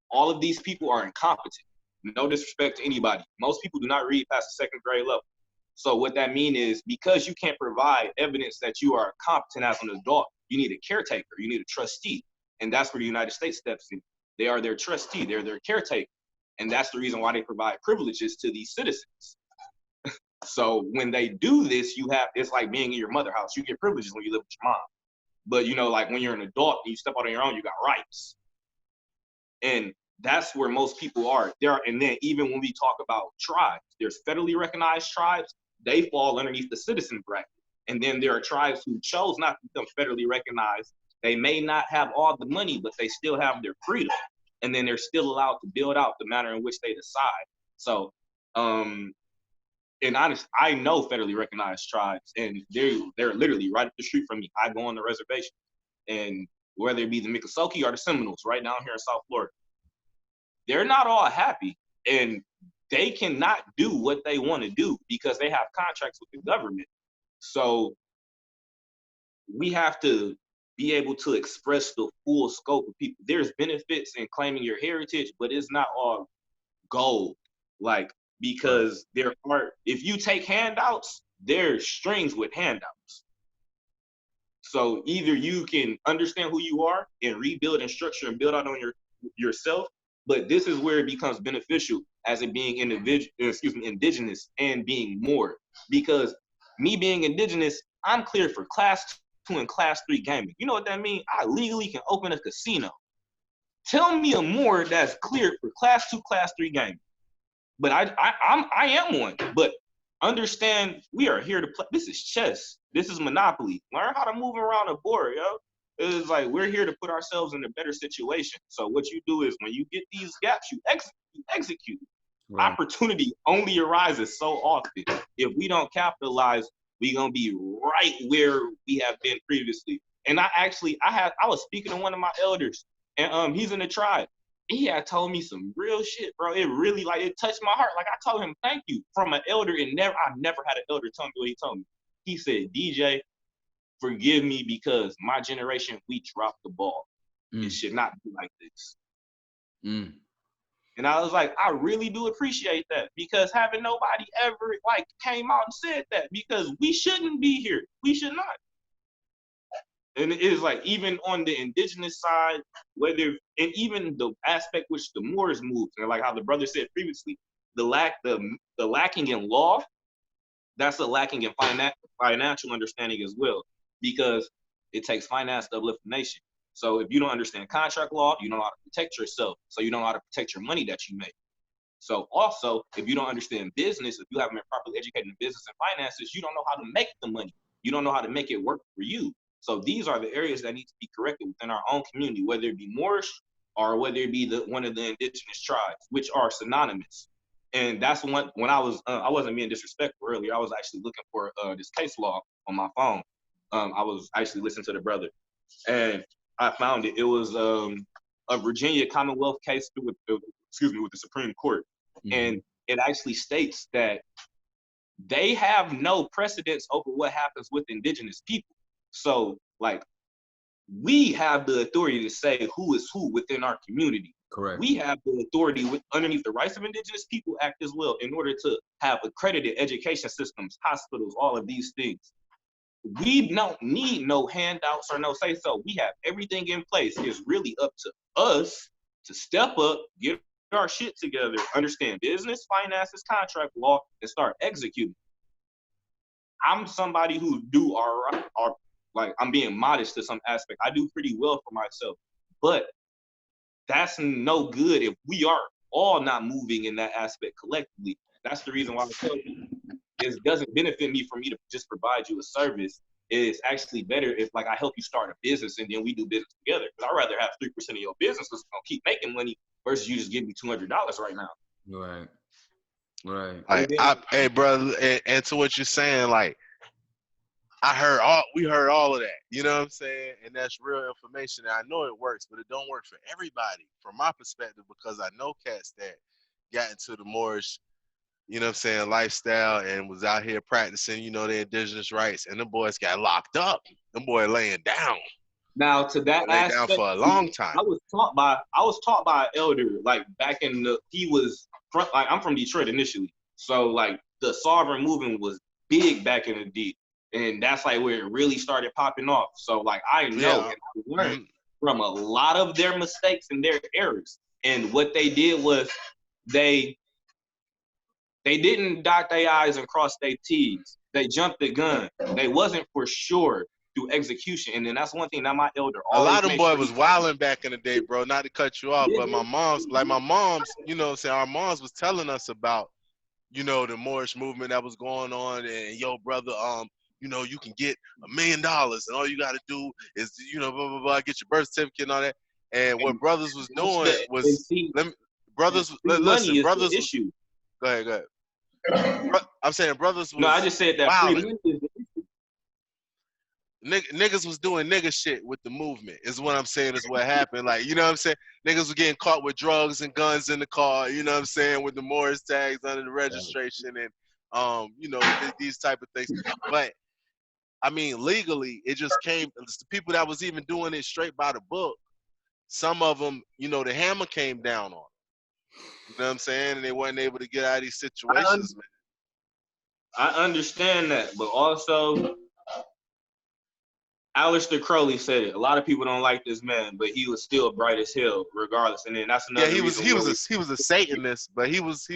all of these people are incompetent. No disrespect to anybody. Most people do not read past the 2nd grade level. So what that means is because you can't provide evidence that you are competent as an adult, you need a caretaker, you need a trustee. And that's where the United States steps in. They are their trustee, they're their caretaker. And that's the reason why they provide privileges to these citizens. So when they do this, it's like being in your mother's house. You get privileges when you live with your mom. But when you're an adult and you step out on your own, you got rights. And that's where most people are. And then even when we talk about tribes, there's federally recognized tribes, they fall underneath the citizen bracket. And then there are tribes who chose not to become federally recognized. They may not have all the money, but they still have their freedom. And then they're still allowed to build out the manner in which they decide. So, and honest, I know federally recognized tribes, and they're literally right up the street from me. I go on the reservation, and whether it be the Miccosukee or the Seminoles, right down here in South Florida, they're not all happy, and they cannot do what they want to do because they have contracts with the government. So we have to be able to express the full scope of people. There's benefits in claiming your heritage, but it's not all gold. Because if you take handouts, there's strings with handouts. So either you can understand who you are and rebuild and structure and build out on yourself, but this is where it becomes beneficial as it being indigenous and being Moor. Because me being indigenous, I'm cleared for class 2 and class 3 gaming. You know what that means? I legally can open a casino. Tell me a Moor that's cleared for class 2, class 3 gaming. But I am one. But understand, we are here to play. This is chess. This is Monopoly. Learn how to move around a board, yo. It's like we're here to put ourselves in a better situation. So what you do is when you get these gaps, you execute. Right. Opportunity only arises so often. If we don't capitalize, we're gonna be right where we have been previously. And I was speaking to one of my elders, and he's in the tribe. He had told me some real shit, bro. It really, like, it touched my heart. Like, I told him thank you from an elder, and I've never had an elder tell me what he told me. He said, DJ, forgive me because my generation, we dropped the ball. It should not be like this. And I was like, I really do appreciate that, because having nobody ever like came out and said that, because we shouldn't be here. We should not. And it is like, even on the indigenous side, and even the aspect which the Moors moved, and like how the brother said previously, the lacking in law, that's a lacking in financial understanding as well, because it takes finance to uplift the nation. So if you don't understand contract law, you don't know how to protect yourself. So you don't know how to protect your money that you make. So also, if you don't understand business, if you haven't been properly educated in business and finances, you don't know how to make the money. You don't know how to make it work for you. So these are the areas that need to be corrected within our own community, whether it be Moorish or whether it be one of the indigenous tribes, which are synonymous. And that's when I wasn't being disrespectful earlier. I was actually looking for this case law on my phone. I was actually listening to the brother, and I found it. It was a Virginia Commonwealth case with the Supreme Court, and it actually states that they have no precedence over what happens with indigenous people. So, like, we have the authority to say who is who within our community. Correct. We have the authority underneath the Rights of Indigenous People Act as well, in order to have accredited education systems, hospitals, all of these things. We don't need no handouts or no say-so. We have everything in place. It's really up to us to step up, get our shit together, understand business, finances, contract law, and start executing. I'm somebody who like, I'm being modest to some aspect. I do pretty well for myself, but that's no good if we are all not moving in that aspect collectively. That's the reason why I tell you, it doesn't benefit me for me to just provide you a service. It's actually better if, like, I help you start a business and then we do business together. Because I'd rather have 3% of your business that's gonna keep making money versus you just give me $200 right now. Right. Right. Like, hey, brother, and to what you're saying, like, we heard all of that. You know what I'm saying? And that's real information. And I know it works, but it don't work for everybody, from my perspective, because I know cats that got into the Moorish, you know what I'm saying, lifestyle, and was out here practicing, you know, their indigenous rights, and them boys got locked up. Them boys laying down. Now, to that lay aspect, down for a long time. I was taught by an elder, like, back in I'm from Detroit initially. So, like, the sovereign movement was big back in the day. And that's, like, where it really started popping off. So, like, I know and I learned from a lot of their mistakes and their errors. And what they did was they didn't dot their I's and cross their T's. They jumped the gun. They wasn't for sure through execution. And then that's one thing that my elder always a lot of them boys sure was wilding back in the day, bro. Not to cut you off, but my mom's, you know, say our moms was telling us about, you know, the Moorish movement that was going on, and yo, brother, you know, you can get $1 million, and all you got to do is, you know, blah blah blah, get your birth certificate and all that. And what brothers was doing was, money is the issue. Go ahead. I'm saying brothers was. No, I just said that free money is the issue. Niggas was doing nigga shit with the movement, is what I'm saying, is what happened. Like, you know what I'm saying? Niggas was getting caught with drugs and guns in the car, you know what I'm saying, with the Morris tags under the registration and, you know, these type of things. But, I mean, legally, it just came, it's the people that was even doing it straight by the book, some of them, you know, the hammer came down on them. You know what I'm saying? And they weren't able to get out of these situations, man. I understand that, but also, Aleister Crowley said it. A lot of people don't like this man, but he was still bright as hell, regardless. And then that's another. Yeah, he was a Satanist, but he was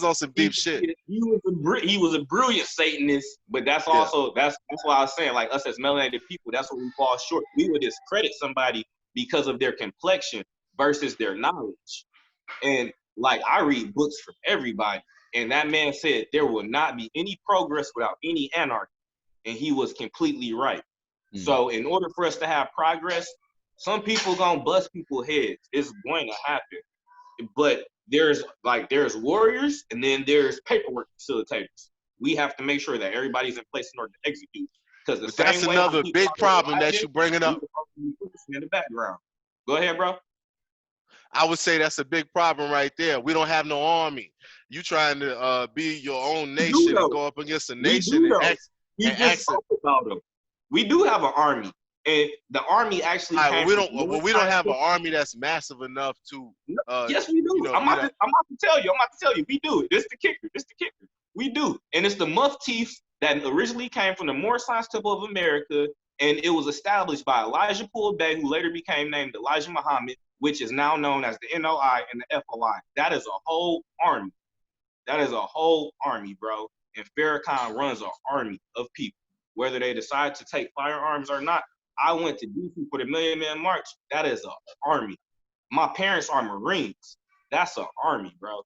on some deep shit. He was a brilliant Satanist, but that's also that's why I was saying, like, us as melanated people, that's where we fall short. We would discredit somebody because of their complexion versus their knowledge. And, like, I read books from everybody, and that man said there will not be any progress without any anarchy, and he was completely right. So in order for us to have progress, some people gonna bust people's heads. It's going to happen. But there's warriors, and then there's paperwork facilitators. We have to make sure that everybody's in place in order to execute. Because the But same that's way another we big problem that you bringing we up. were in the background. Go ahead, bro. I would say that's a big problem right there. We don't have no army. You trying to be your own We do nation and though. go up against a We nation do and though. ask We and just ask it. spoke about them. We do have an army, and the army actually All right, came well, from we don't have an army that's massive enough to Yes, we do. I'm about to tell you. We do. This the kicker. We do. And it's the Muftis that originally came from the Moorish Science Temple of America, and it was established by Elijah Poole Bey, who later became named Elijah Muhammad, which is now known as the NOI and the FOI. That is a whole army. Bro. And Farrakhan runs an army of people. Whether they decide to take firearms or not, I went to DC for the Million Man March. That is an army. My parents are Marines. That's an army, bro.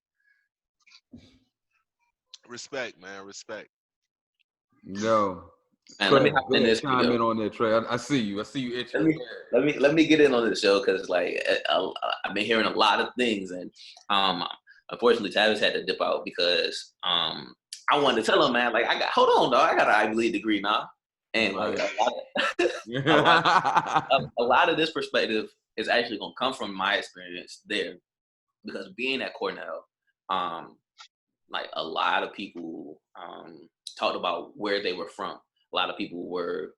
Respect, man. Respect. Yo, And let Trey, me hop go in ahead, this chime video. in on that, Trey. I see you. I see you itching. Let me get in on this show because like I've been hearing a lot of things, and unfortunately Travis had to dip out because I wanted to tell him, man, like hold on, dog, I got an Ivy League degree now, and like a lot of this perspective is actually gonna come from my experience there, because being at Cornell, like a lot of people talked about where they were from. A lot of people were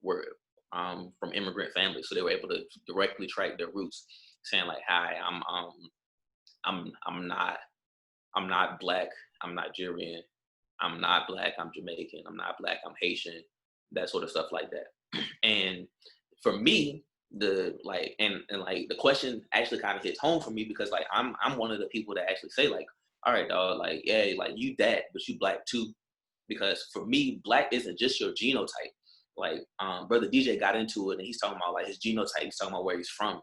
from immigrant families, so they were able to directly track their roots, saying like, "Hi, I'm not black, I'm Nigerian, I'm not black, I'm Jamaican, I'm not black, I'm Haitian," that sort of stuff like that. And for me, the like and like the question actually kind of hits home for me because like I'm one of the people that actually say like, all right, dog, like yeah, like you that, but you black too. Because for me, black isn't just your genotype. Like brother DJ got into it and he's talking about like his genotype, he's talking about where he's from.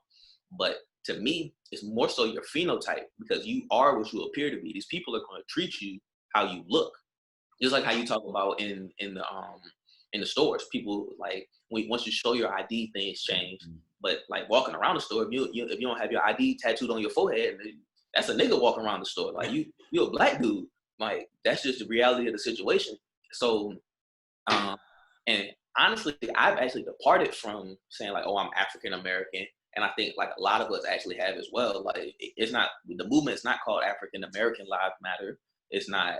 But to me, it's more so your phenotype, because you are what you appear to be. These people are going to treat you how you look. Just like how you talk about in the stores, people like once you show your ID, things change. But like walking around the store, if you don't have your ID tattooed on your forehead, that's a nigga walking around the store. Like you a black dude. Like that's just the reality of the situation. So, and honestly, I've actually departed from saying like, oh, I'm African American, and I think like a lot of us actually have as well. Like it's not, the movement is not called African American Lives Matter. It's not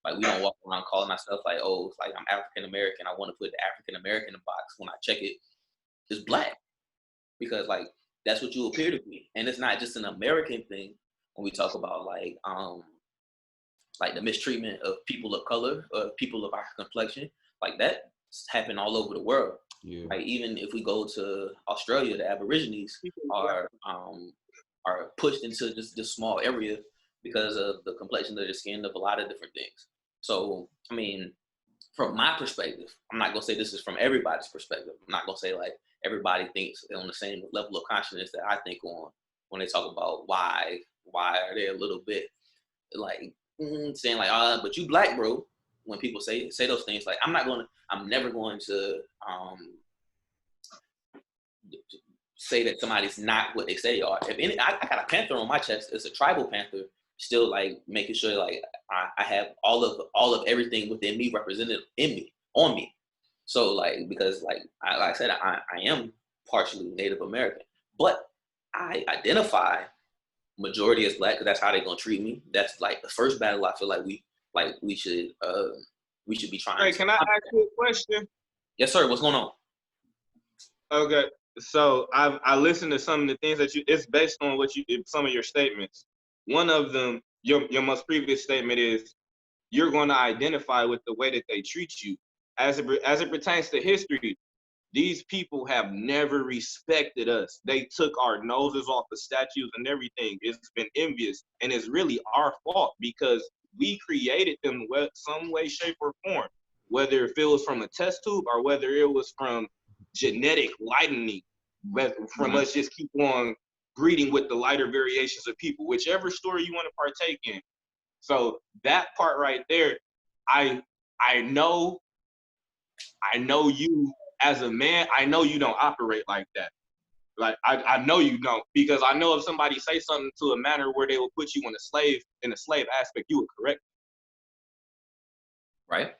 like we don't walk around calling ourselves like, oh, it's like I'm African American, I want to put the African American box. When I check it, it's black, because like that's what you appear to be. And it's not just an American thing when we talk about like the mistreatment of people of color or people of our complexion. Like that happen all over the world. Yeah. Like even if we go to Australia, the Aborigines are pushed into this small area because of the complexion of their skin, of a lot of different things. So I mean, from my perspective, I'm not gonna say this is from everybody's perspective. I'm not gonna say like everybody thinks on the same level of consciousness that I think on when they talk about why are they a little bit like saying like, but you black, bro. When people say those things, like I'm never going to say that somebody's not what they say they are. If any, I got a panther on my chest. It's a tribal panther. Still like making sure like I have all of everything within me represented in me, on me. So like, because like I said, I am partially Native American, but I identify majority as black because that's how they're gonna treat me. That's like the first battle I feel like we should be trying. Hey, can I ask you a question? Yes, sir. What's going on? Okay, so I listened to some of the things that it's based on some of your statements. One of them, your most previous statement is you're going to identify with the way that they treat you. As it pertains to history, these people have never respected us. They took our noses off the statues and everything. It's been envious, and it's really our fault because we created them some way, shape, or form. Whether if it was from a test tube or whether it was from genetic lightening, from us just keep on breeding with the lighter variations of people, whichever story you want to partake in. So that part right there, I know you as a man, I know you don't operate like that. Like I know you don't, because I know if somebody say something to a manner where they will put you in a slave aspect, you would correct. Right.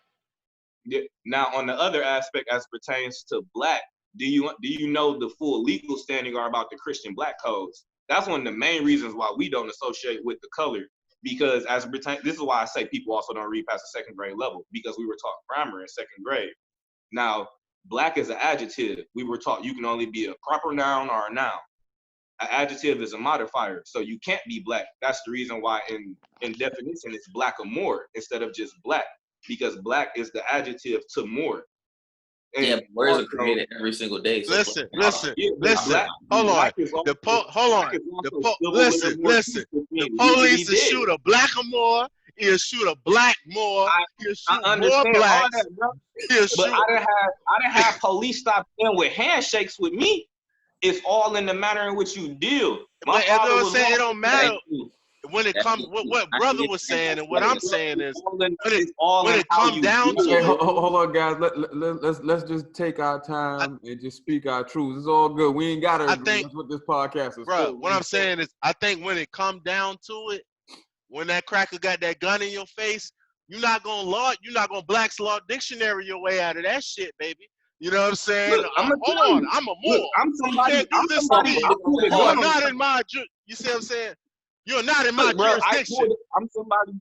Now, on the other aspect, as pertains to black, do you know the full legal standing are about the Christian black codes? That's one of the main reasons why we don't associate with the color, because as it pertains, this is why I say people also don't read past the second grade level, because we were taught grammar in second grade. Now, black is an adjective. We were taught you can only be a proper noun or a noun. An adjective is a modifier, so you can't be black. That's the reason why in definition it's black or more instead of just black, because black is the adjective to more. And Yeah, words also, are created every single day. So Listen. yeah, Listen. Hold on. black is also, Hold on. black is also civil Listen. more Listen. peaceful The than police legally will dead. shoot a black more. He'll shoot a black more. He'll I shoot more understand all blacks. that, bro. He'll But shoot. I didn't have police stop in with handshakes with me. It's all in the manner in which you deal. My But as father I was said, it don't matter when it That's comes. What brother was saying and what I'm saying is it's all when in it how come you down deal. to Hey, it. hold on, guys. Let's just take our time and just speak our truths. It's all good. We ain't gotta I agree. think, That's what this podcast is bro, for. what I'm saying is, I think when it come down to it, when that cracker got that gun in your face, you're not gonna Black's Law Dictionary your way out of that shit, baby. You know what I'm saying? Look, I'm gonna Hold tell on, you. I'm a Look, Moor. I'm You somebody. can't do I'm this to somebody. me. I pulled a You are gun on. not in my. You see what I'm saying? You're not in my Look, bro, jurisdiction. I'm somebody.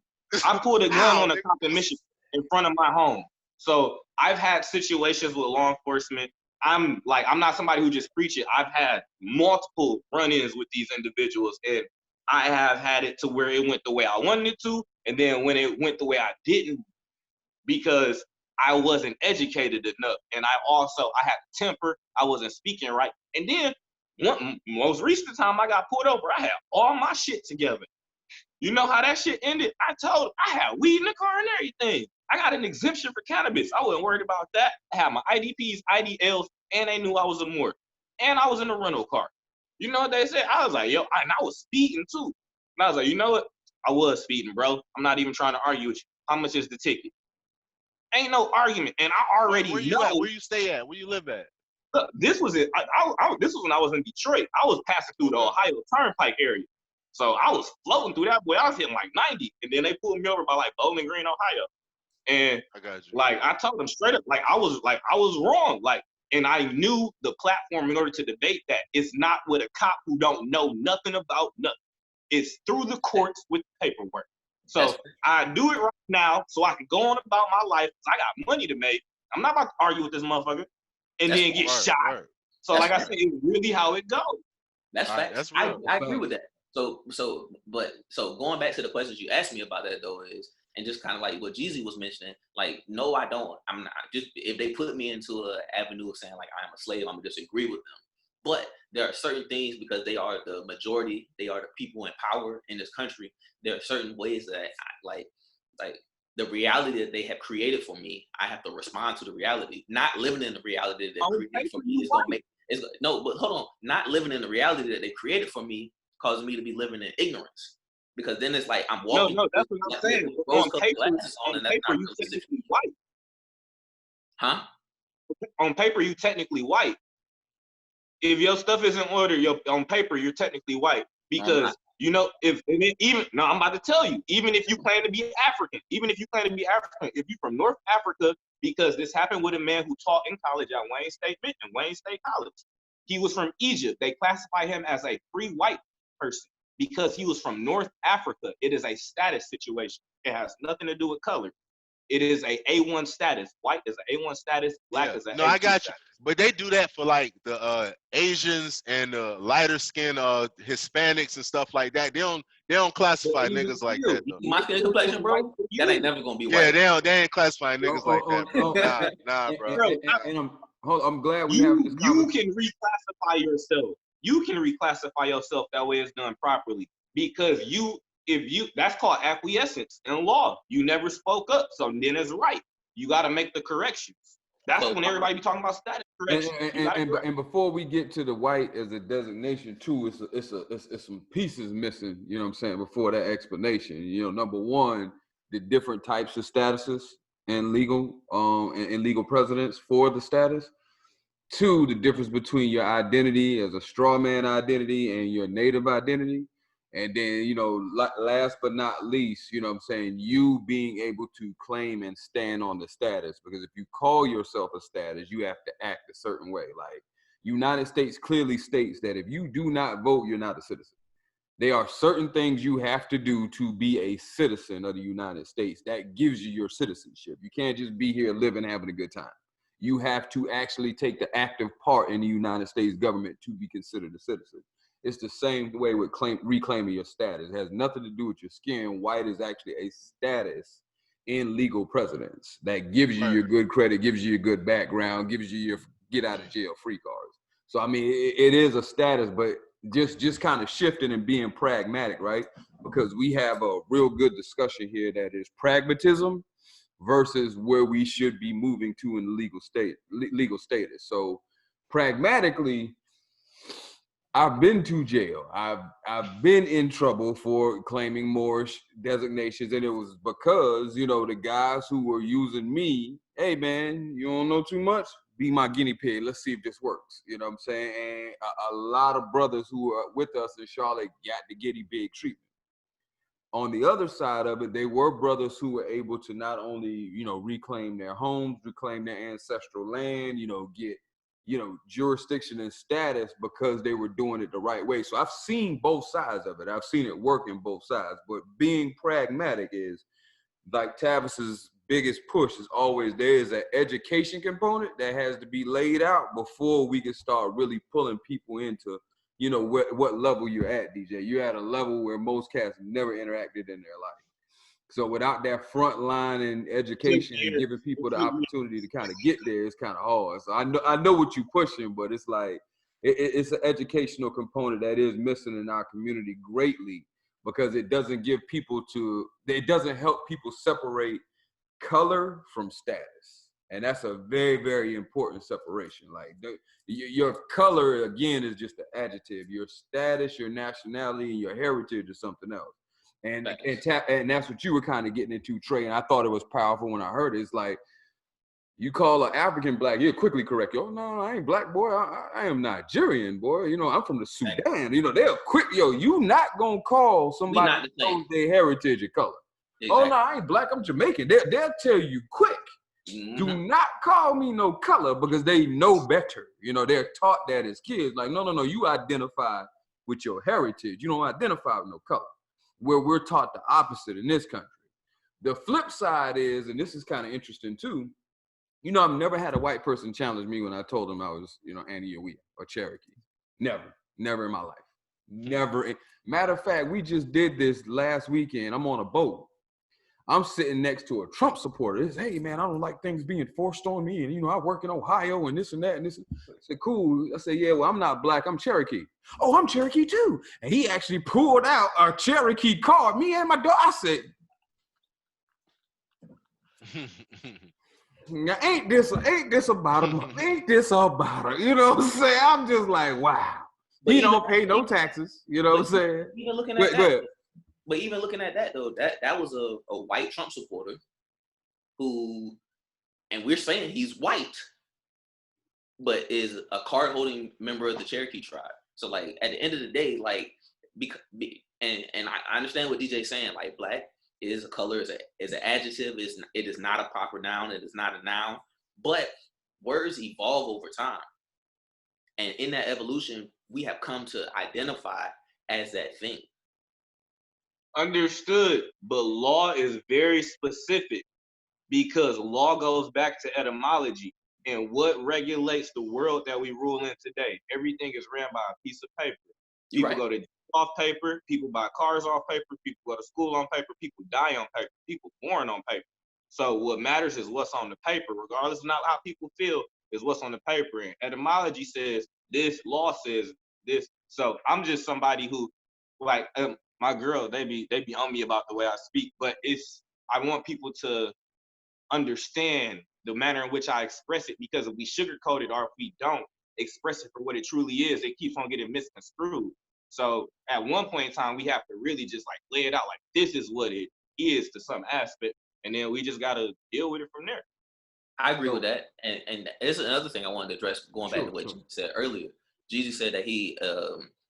I pulled a gun Ow, on a nigga. cop in Michigan in front of my home. So I've had situations with law enforcement. I'm not somebody who just preach it. I've had multiple run-ins with these individuals, and I have had it to where it went the way I wanted it to, and then when it went the way I didn't, because I wasn't educated enough, and I had temper. I wasn't speaking right, and then most recent time I got pulled over, I had all my shit together. You know how that shit ended? I had weed in the car and everything. I got an exemption for cannabis. I wasn't worried about that. I had my IDPs, IDLs, and they knew I was a Moor. And I was in a rental car. You know what they said? I was like, yo, and I was speeding too. And I was like, you know what? I was speeding, bro. I'm not even trying to argue with you. How much is the ticket? Ain't no argument. And I already Where you know. at? Where you stay at? Where you live at? Look, this was it. This was when I was in Detroit. I was passing through the Ohio Turnpike area. So I was floating through that boy. I was hitting like 90. And then they pulled me over by like Bowling Green, Ohio. And I got you. like I told them straight up, I was wrong. And I knew the platform in order to debate that. It's not with a cop who don't know nothing about nothing. It's through the courts with paperwork. So I do it right now so I can go on about my life because I got money to make. I'm not about to argue with this motherfucker and then get shot. Word. So like I said, it's really how it goes. That's Right, facts. that's I real. agree with that. So going back to the questions you asked me about that though is, and just kind of like what Jeezy was mentioning, like, no, I don't. I'm not. Just if they put me into an avenue of saying like I'm a slave, I'm gonna disagree with them. But there are certain things, because they are the majority, they are the people in power in this country. There are certain ways that like the reality that they have created for me, I have to respond to the reality. Not living in the reality that they created for me is gonna make. No, but hold on. Not living in the reality that they created for me causes me to be living in ignorance. Because then it's like I'm walking. No, that's what I'm saying. On paper, you technically white. Huh? On paper, you technically white. If your stuff is in order, on paper, you're technically white. Because I'm about to tell you, even if you claim to be African, if you're from North Africa, because this happened with a man who taught in college at Wayne State College. He was from Egypt. They classify him as a free white person because he was from North Africa. It is a status situation. It has nothing to do with color. It is a A1 status. White is an A1 status. Black is an A2 No, I got status. you. But they do that for like the Asians and lighter skin Hispanics and stuff like that. They don't classify niggas like that though. My skin complexion, bro, that ain't never gonna be white. Yeah, they ain't classifying niggas like that, bro. Nah, bro. I'm glad we have this conversation. You can reclassify yourself. You can reclassify yourself that way it's done properly. Because that's called acquiescence in law. You never spoke up, so then it's right. You got to make the corrections. That's when everybody be talking about status correction. And before we get to the white as a designation too, it's some pieces missing. You know what I'm saying? Before that explanation, number one, the different types of statuses and legal and legal precedents for the status. Two, the difference between your identity as a straw man identity and your native identity. And then, you know, last but not least, you know what I'm saying, you being able to claim and stand on the status. Because if you call yourself a status, you have to act a certain way. Like, United States clearly states that if you do not vote, you're not a citizen. There are certain things you have to do to be a citizen of the United States. That gives you your citizenship. You can't just be here living, having a good time. You have to actually take the active part in the United States government to be considered a citizen. It's the same way with reclaiming your status. It has nothing to do with your skin. White is actually a status in legal precedence that gives you your good credit, gives you your good background, gives you your get out of jail free cards. So, I mean, it is a status, but just kind of shifting and being pragmatic, right? Because we have a real good discussion here that is pragmatism versus where we should be moving to in the legal status. So pragmatically, I've been to jail. I've been in trouble for claiming Moorish designations, and it was because, you know, the guys who were using me, hey man, you don't know too much, be my guinea pig. Let's see if this works. You know what I'm saying? And a lot of brothers who are with us in Charlotte got the guinea pig treatment. On the other side of it, they were brothers who were able to not only, you know, reclaim their homes, reclaim their ancestral land, you know, get, you know, jurisdiction and status because they were doing it the right way. So I've seen both sides of it. I've seen it work in both sides. But being pragmatic is, like Tavis's biggest push is always, there is an education component that has to be laid out before we can start really pulling people into, you know, what level you're at, DJ. You're at a level where most cats never interacted in their life. So without that front line and education and giving people the opportunity to kind of get there, it's kind of hard. So I know what you're pushing, but it's like, it's an educational component that is missing in our community greatly, because it doesn't help people separate color from status. And that's a very, very important separation. Like your color, again, is just an adjective. Your status, your nationality, and your heritage is something else. And that's what you were kind of getting into, Trey. And I thought it was powerful when I heard it. It's like, you call an African black, you'll quickly correct you. Oh, no, I ain't black, boy. I am Nigerian, boy. You know, I'm from the Sudan. You know, they'll quick, you not going to call somebody who their heritage and color. Exactly. Oh, no, I ain't black, I'm Jamaican. They'll tell you quick. Mm-hmm. Do not call me no color, because they know better. You know, they're taught that as kids. Like, no, you identify with your heritage. You don't identify with no color. Where we're taught the opposite in this country. The flip side is, and this is kind of interesting too, you know, I've never had a white person challenge me when I told them I was, you know, Annie or Cherokee. Never in my life. Never. Matter of fact, we just did this last weekend. I'm on a boat. I'm sitting next to a Trump supporter. He says, hey, man, I don't like things being forced on me. And, you know, I work in Ohio and this and that and this. I said, cool. I said, yeah, well, I'm not black. I'm Cherokee. Oh, I'm Cherokee too. And he actually pulled out a Cherokee card. Me and my dog. I said, now, ain't this about him? Ain't this about her? You know what I'm saying? I'm just like, wow. But he don't pay no taxes. You know what I'm saying? Even looking at that. But even looking at that, though, that was a white Trump supporter who, and we're saying he's white, but is a card-holding member of the Cherokee tribe. So, like, at the end of the day, like, and I understand what DJ's saying. Like, black is a color, is an adjective. It is not a proper noun. It is not a noun. But words evolve over time, and in that evolution, we have come to identify as that thing. Understood, but law is very specific, because law goes back to etymology and what regulates the world that we rule in today. Everything is ran by a piece of paper. People go to jail off paper, people buy cars off paper, people go to school on paper, people die on paper, people born on paper. So what matters is what's on the paper, regardless of not how people feel, is what's on the paper. And etymology says this, law says this. So I'm just somebody who, like, my girl, they be on me about the way I speak, but I want people to understand the manner in which I express it, because if we sugarcoat it or if we don't express it for what it truly is, it keeps on getting misconstrued. So at one point in time, we have to really just like lay it out, like this is what it is to some aspect, and then we just got to deal with it from there. I agree with that, and there's another thing I wanted to address, going back to what you said earlier. Jeezy said that he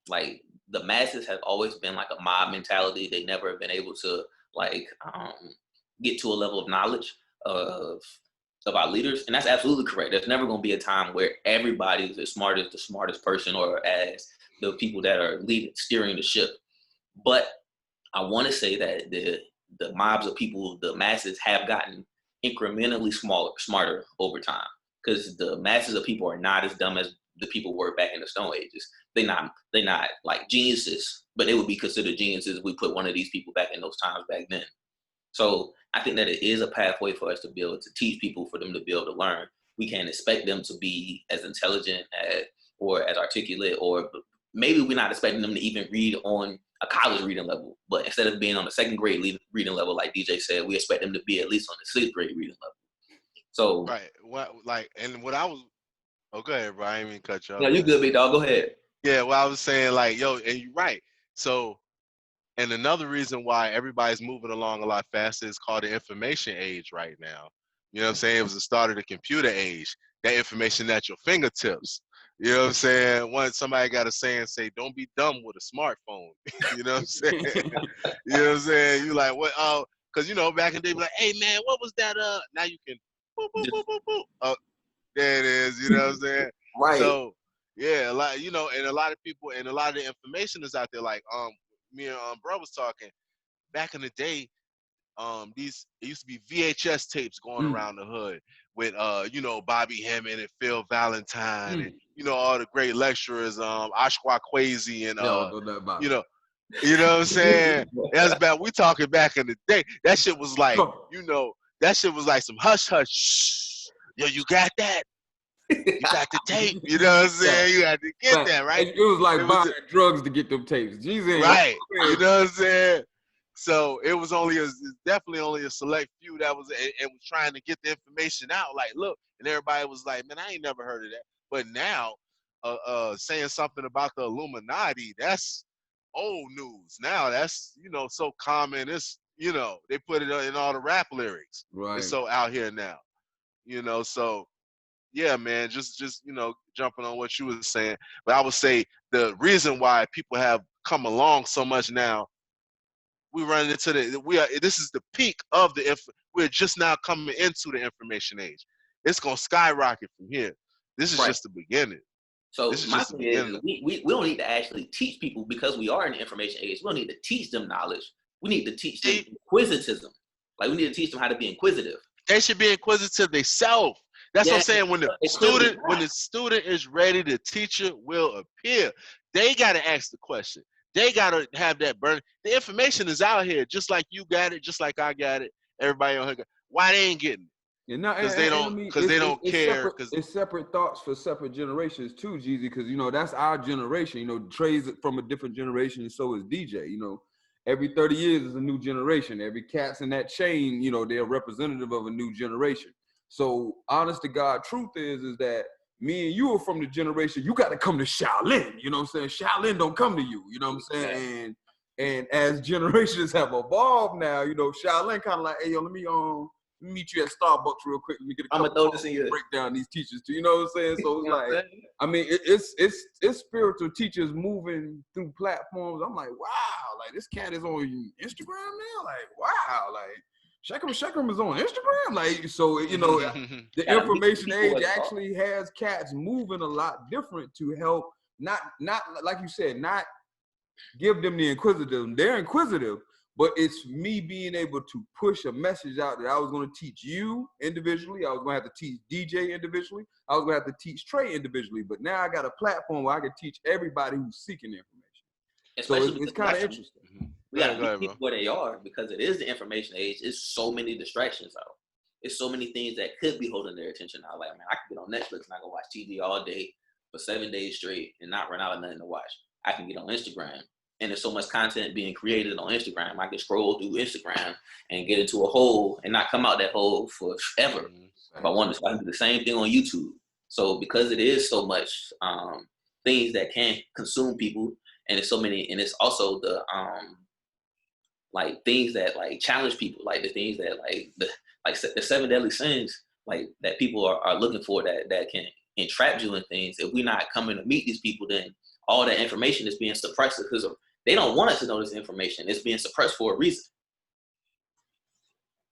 like the masses have always been like a mob mentality. They never have been able to like get to a level of knowledge of our leaders, and that's absolutely correct. There's never going to be a time where everybody's as smart as the smartest person or as the people that are steering the ship. But I want to say that the mobs of people, the masses, have gotten incrementally smarter over time, because the masses of people are not as dumb as the people were back in the Stone Ages. They're not like geniuses, but they would be considered geniuses if we put one of these people back in those times back then. So I think that it is a pathway for us to be able to teach people, for them to be able to learn. We can't expect them to be as intelligent or as articulate, or maybe we're not expecting them to even read on a college reading level. But instead of being on the second grade reading level, like DJ said, we expect them to be at least on the 6th grade reading level. So Right. What I was. Oh, go ahead, bro. I didn't mean to cut you off. no, you good, big dog. Go ahead. Yeah, well, I was saying, like, yo, and you're right. So, and another reason why everybody's moving along a lot faster is called the information age right now. You know what I'm saying? It was the start of the computer age. That information at your fingertips. You know what I'm saying? Once somebody got a saying, say, don't be dumb with a smartphone. You know what I'm saying? You know what I'm saying? You like, what? Oh, because, you know, back in the day, be like, hey, man, what was that? Now you can, boop, boop, boop, boop, boop. Oh, there it is. You know what I'm saying? Right. So, yeah, like, you know, and a lot of people, and a lot of the information is out there. Like, me and bro was talking back in the day. It used to be VHS tapes going around the hood with you know, Bobby Hemming and Phil Valentine and, you know, all the great lecturers, Ashwa Kwesi and you know what I'm saying? That's bad. We talking back in the day. That shit was like, you know, that shit was like some hush hush. Shh. Yo, you got that? You got the tape, you know what I'm saying? You had to get that, right? It was like buying drugs to get them tapes. Jesus. Right. You know what I'm saying? So it was definitely only a select few that was and was trying to get the information out. Like, look, and everybody was like, man, I ain't never heard of that. But now, saying something about the Illuminati, that's old news. Now that's, you know, so common. It's, you know, they put it in all the rap lyrics. Right. It's so out here now. You know, so yeah, man, just you know, jumping on what you were saying. But I would say the reason why people have come along so much now, we run into this is the peak of we're just now coming into the information age. It's gonna skyrocket from here. This is just the beginning. So my thing is, we don't need to actually teach people, because we are in the information age. We don't need to teach them knowledge. We need to teach them inquisitivism. Like, we need to teach them how to be inquisitive. They should be inquisitive themselves. That's what I'm saying. When the student is ready, the teacher will appear. They gotta ask the question. They gotta have that burn. The information is out here, just like you got it, just like I got it. Everybody on here. Why they ain't getting it? Because they don't care. It's separate thoughts for separate generations too, Jeezy. Because, you know, that's our generation. You know, Trey's from a different generation, and so is DJ. You know, every 30 years is a new generation. Every cat's in that chain, you know, they're representative of a new generation. So, honest to God, truth is that me and you are from the generation, you got to come to Shaolin. You know what I'm saying? Shaolin don't come to you. You know what I'm saying? And as generations have evolved now, you know, Shaolin kind of like, hey, yo, let me meet you at Starbucks real quick. Let me get a couple of break down these teachers too. You know what I'm saying? So it's like, I mean, it's spiritual teachers moving through platforms. I'm like, wow, like this cat is on Instagram now. Like, wow, like Shekram is on Instagram. Like, so, you know, the information age actually has cats moving a lot different to help, not like you said, not give them the inquisitive. They're inquisitive, but it's me being able to push a message out that I was going to teach you individually. I was going to have to teach DJ individually. I was going to have to teach Trey individually. But now I got a platform where I can teach everybody who's seeking information. Especially so it's kind of interesting. We got to meet people where they are, because it is the information age. It's so many distractions out. It's so many things that could be holding their attention now. Like, man, I can get on Netflix and I can watch TV all day for 7 days straight and not run out of nothing to watch. I can get on Instagram, and there's so much content being created on Instagram. I can scroll through Instagram and get into a hole and not come out that hole forever. If I wanted to, I can do the same thing on YouTube. So because it is so much things that can consume people, and it's so many, and it's also the like things that like challenge people, like the things that like the 7 deadly sins, like that people are looking for that can entrapped you in things. If we're not coming to meet these people, then all that information is being suppressed because they don't want us to know this information. It's being suppressed for a reason.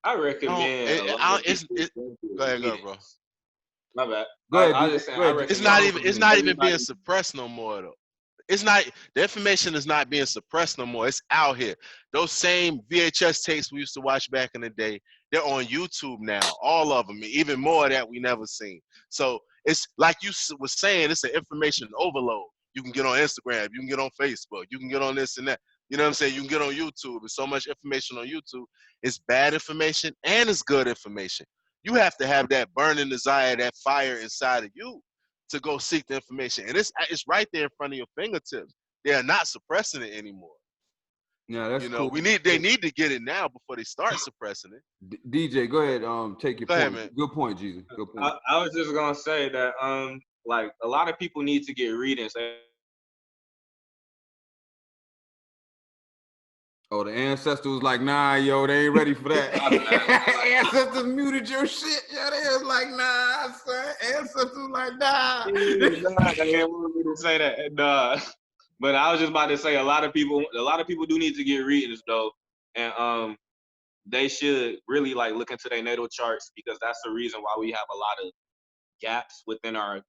I recommend a lot of people go ahead, bro. My bad. Go ahead, I just saying, I recommend It's not even being everybody- suppressed no more though. It's not, the information is not being suppressed no more. It's out here. Those same VHS tapes we used to watch back in the day, they're on YouTube now. All of them, even more that we never seen. So it's like you was saying, it's an information overload. You can get on Instagram, you can get on Facebook, you can get on this and that. You know what I'm saying? You can get on YouTube. There's so much information on YouTube. It's bad information and it's good information. You have to have that burning desire, that fire inside of you to go seek the information. And it's right there in front of your fingertips. They are not suppressing it anymore. Yeah, that's cool. They need to get it now before they start suppressing it. DJ, go ahead, take your point. Ahead, man. Good point, Jesus. Good point. I was just gonna say that like a lot of people need to get readings. Oh, the ancestor was like, nah, yo, they ain't ready for that. Ancestors muted your shit. Yo, they was like, nah, son. Ancestors was like, nah. They didn't want me to say that. But I was just about to say a lot of people do need to get readings though. And they should really like look into their natal charts, because that's the reason why we have a lot of gaps within our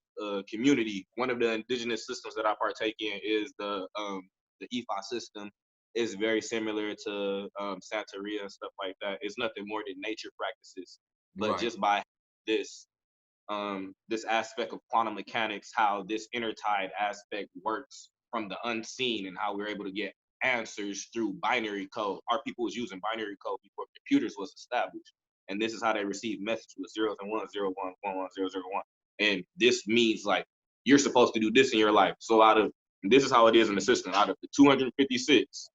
community. One of the indigenous systems that I partake in is the Ifa system. Is very similar to Santeria and stuff like that. It's nothing more than nature practices, but Right. just by this this aspect of quantum mechanics, how this intertied aspect works from the unseen, and how we're able to get answers through binary code. Our people was using binary code before computers was established, and this is how they receive messages with zeros and ones, 0, 1, 1, 1, 0, 0, 1. And this means like you're supposed to do this in your life. So this is how it is in the system. Out of the 256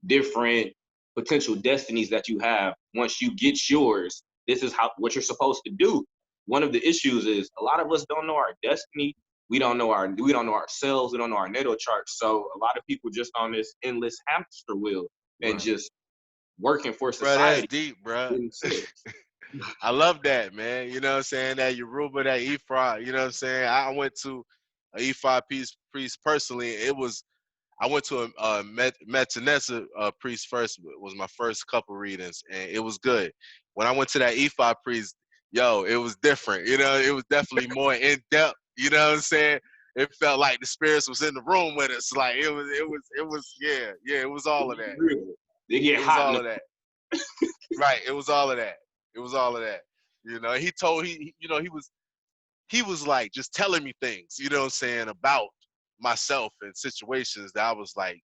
different potential destinies that you have, once you get yours, this is what you're supposed to do. One of the issues is a lot of us don't know our destiny. We don't know ourselves. We don't know our natal charts. So a lot of people just on this endless hamster wheel and just working for society. Bro, that's deep, bro. I love that, man. You know what I'm saying? That Yoruba, that Ifa, you know what I'm saying? I went to an Ifa priest personally. I went to a Metanessa priest first. It was my first couple readings, and it was good. When I went to that Ifa priest, it was different. You know, it was definitely more in depth. You know what I'm saying? It felt like the spirits was in the room with us. Like it was, it was all of that. They get it hot. Was all of that. Right. It was all of that. It was all of that. You know, he was like just telling me things, you know what I'm saying, about myself and situations that I was like,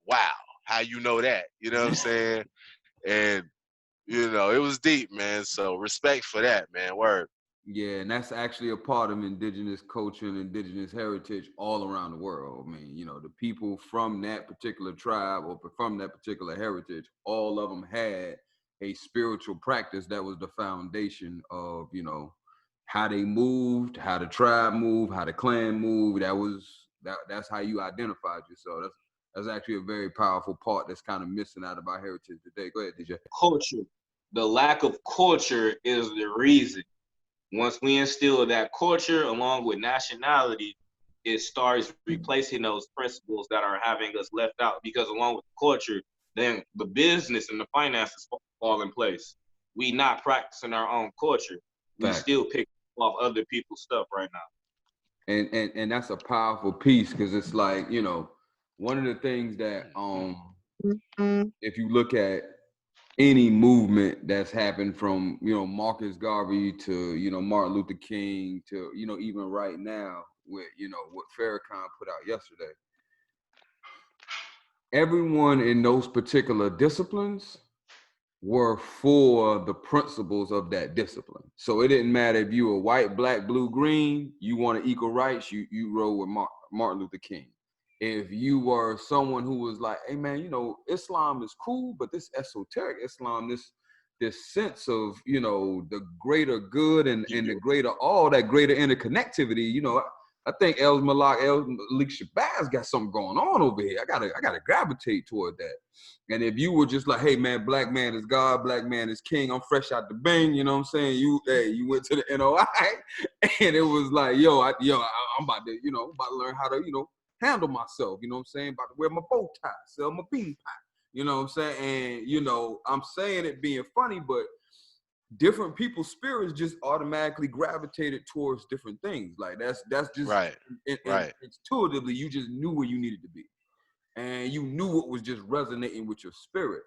wow, how you know that? You know what I'm saying? And, it was deep, man. So respect for that, man. Word. Yeah, and that's actually a part of indigenous culture and indigenous heritage all around the world. I mean, the people from that particular tribe or from that particular heritage, all of them had a spiritual practice that was the foundation of, how they moved, how the tribe moved, how the clan moved. That's how you identified yourself. That's actually a very powerful part that's kind of missing out of our heritage today. Go ahead, DJ. Culture. The lack of culture is the reason. Once we instill that culture along with nationality, it starts replacing those principles that are having us left out. Because along with the culture, then the business and the finances fall in place. We not practicing our own culture. We still pick off other people's stuff right now. And that's a powerful piece, because it's like, one of the things that if you look at any movement that's happened from, Marcus Garvey to, Martin Luther King to, even right now with, what Farrakhan put out yesterday, everyone in those particular disciplines were for the principles of that discipline. So it didn't matter if you were white, black, blue, green, you wanted equal rights, you rode with Martin Luther King. If you were someone who was like, hey man, Islam is cool, but this esoteric Islam, this sense of, the greater good and the greater, all that greater interconnectivity, I think El Malik Shabazz got something going on over here. I gotta gravitate toward that. And if you were just like, hey man, black man is God, black man is king, I'm fresh out the bang, you know what I'm saying? You went to the NOI and it was like, I'm about to, I'm about to learn how to, handle myself, you know what I'm saying? About to wear my bow tie, sell my bean pie, you know what I'm saying? And I'm saying it being funny, but different people's spirits just automatically gravitated towards different things. Like that's just right. And intuitively you just knew where you needed to be, and you knew what was just resonating with your spirit.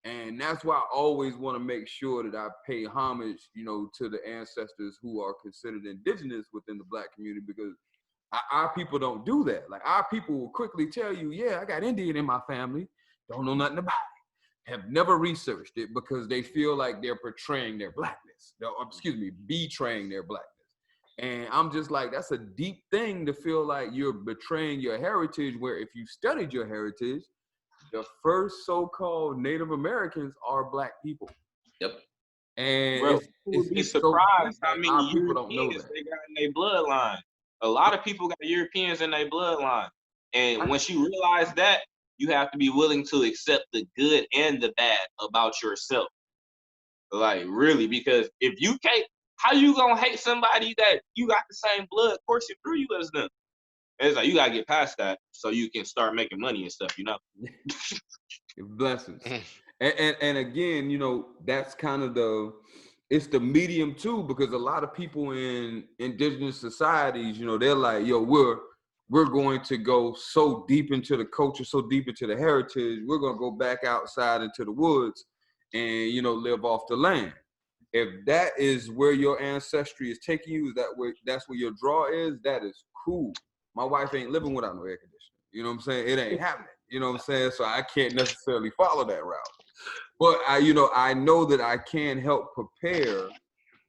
And that's why I always want to make sure that I pay homage, to the ancestors who are considered indigenous within the Black community, because our people don't do that. Like our people will quickly tell you, yeah, I got Indian in my family, don't know nothing about it, have never researched it, because they feel like they're portraying their blackness, betraying their blackness. And I'm just like, that's a deep thing to feel like you're betraying your heritage, where if you studied your heritage, the first so-called Native Americans are Black people. Yep. And bro, you would be surprised how many Europeans they got in their bloodline. A lot of people got Europeans in their bloodline. And once you realize that, you have to be willing to accept the good and the bad about yourself. Like, really, because if you can't, how you gonna hate somebody that you got the same blood coursing through you as them? It's like, you gotta get past that so you can start making money and stuff, Blessings. And again, that's kind of it's the medium too, because a lot of people in indigenous societies, they're like, yo, we're going to go so deep into the culture, so deep into the heritage, we're going to go back outside into the woods and, live off the land. If that is where your ancestry is taking you, that's where your draw is, that is cool. My wife ain't living without no air conditioning. You know what I'm saying? It ain't happening. You know what I'm saying? So I can't necessarily follow that route. But I know that I can help prepare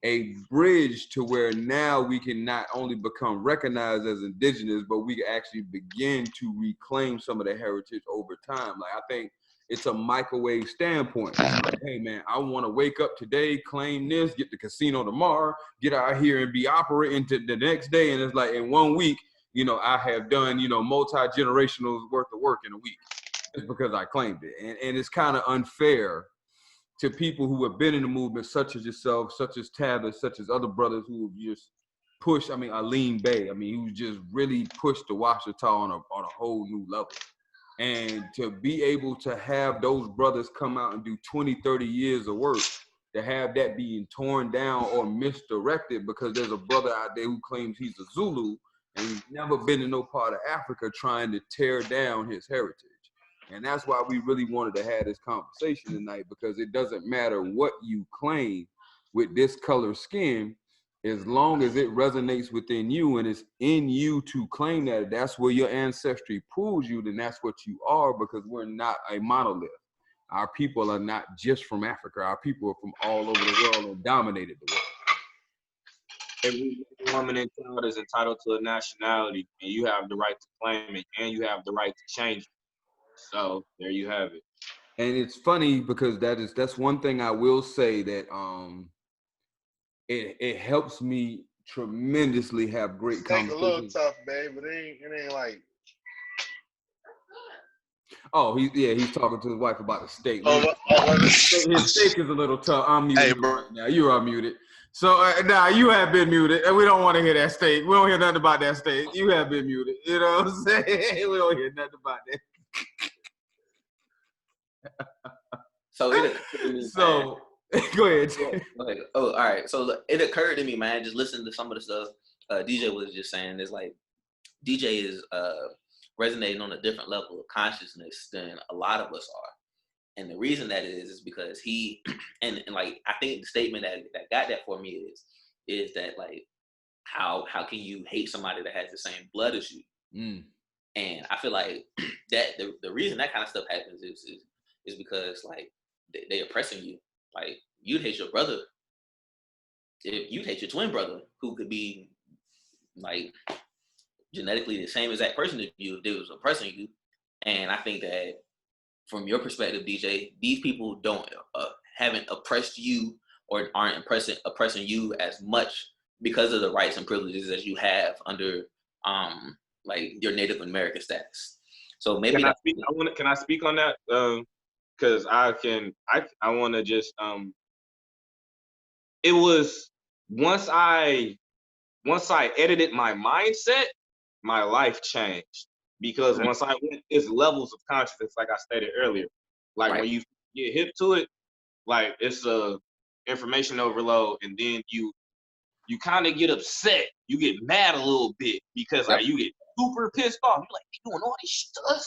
a bridge to where now we can not only become recognized as indigenous, but we can actually begin to reclaim some of the heritage over time. Like, I think it's a microwave standpoint. Like, hey man, I want to wake up today, claim this, get the casino tomorrow, get out here and be operating to the next day. And it's like, in 1 week, I have done, multi-generational worth of work in a week just because I claimed it. And it's kind of unfair to people who have been in the movement, such as yourself, such as Tabitha, such as other brothers who have just pushed. I mean, Aline Bay, who's just really pushed the Washita on a whole new level. And to be able to have those brothers come out and do 20, 30 years of work, to have that being torn down or misdirected because there's a brother out there who claims he's a Zulu and he's never been in no part of Africa, trying to tear down his heritage. And that's why we really wanted to have this conversation tonight, because it doesn't matter what you claim with this color skin, as long as it resonates within you and it's in you to claim that that's where your ancestry pulls you, then that's what you are, because we're not a monolith. Our people are not just from Africa. Our people are from all over the world and dominated the world. Every woman and child is entitled to a nationality, and you have the right to claim it, and you have the right to change it. So there you have it. And it's funny because that's one thing I will say, that it helps me tremendously have great conversations. A little tough, babe, but it ain't like. Oh, he's talking to his wife about the steak. His steak is a little tough. I'm muted right now. You are muted. So you have been muted, and we don't want to hear that steak. We don't hear nothing about that steak. You have been muted. You know what I'm saying? We don't hear nothing about that. So it occurred to me, go ahead. All right. So it occurred to me, man, just listening to some of the stuff DJ was just saying, is like DJ is resonating on a different level of consciousness than a lot of us are. And the reason that is because he, and like, I think the statement that got that for me is that, like, how can you hate somebody that has the same blood as you? And I feel like that the reason that kind of stuff happens is because, like, they oppressing you. Like, you'd hate your brother, if you'd hate your twin brother, who could be like genetically the same as that person if they was oppressing you. And I think that from your perspective, DJ, these people haven't oppressed you or aren't oppressing you as much because of the rights and privileges as you have under like your Native American status. So maybe Can I that's speak? Can I speak on that? Because I want to just it was once I edited my mindset, my life changed. Because once I went, it's levels of consciousness, like I stated earlier. Like right. when you get hip to it, like it's a information overload, and then you kind of get upset. You get mad a little bit because Yep. like you get super pissed off. You're like, they doing all this stuff.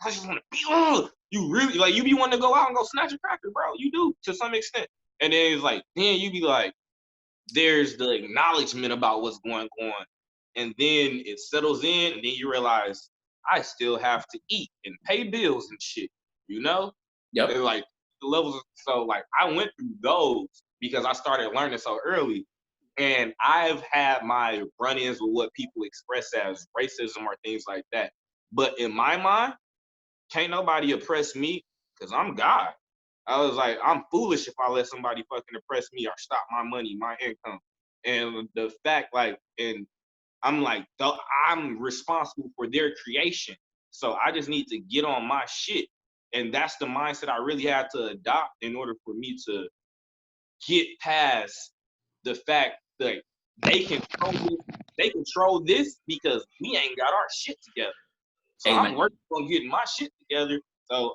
I just want to be. You really like you be wanting to go out and go snatch a cracker, bro. You do to some extent, and then it's like then you be like, there's the acknowledgement about what's going on, and then it settles in, and then you realize I still have to eat and pay bills and shit. You know, Yep. and like the levels. So like I went through those because I started learning so early. And I've had my run-ins with what people express as racism or things like that. But in my mind, can't nobody oppress me because I'm God. I was like, I'm foolish if I let somebody fucking oppress me or stop my money, my income. And the fact, like, and I'm like, I'm responsible for their creation. So I just need to get on my shit. And that's the mindset I really had to adopt in order for me to get past the fact that they control this because we ain't got our shit together. So Amen. I'm working on getting my shit together. So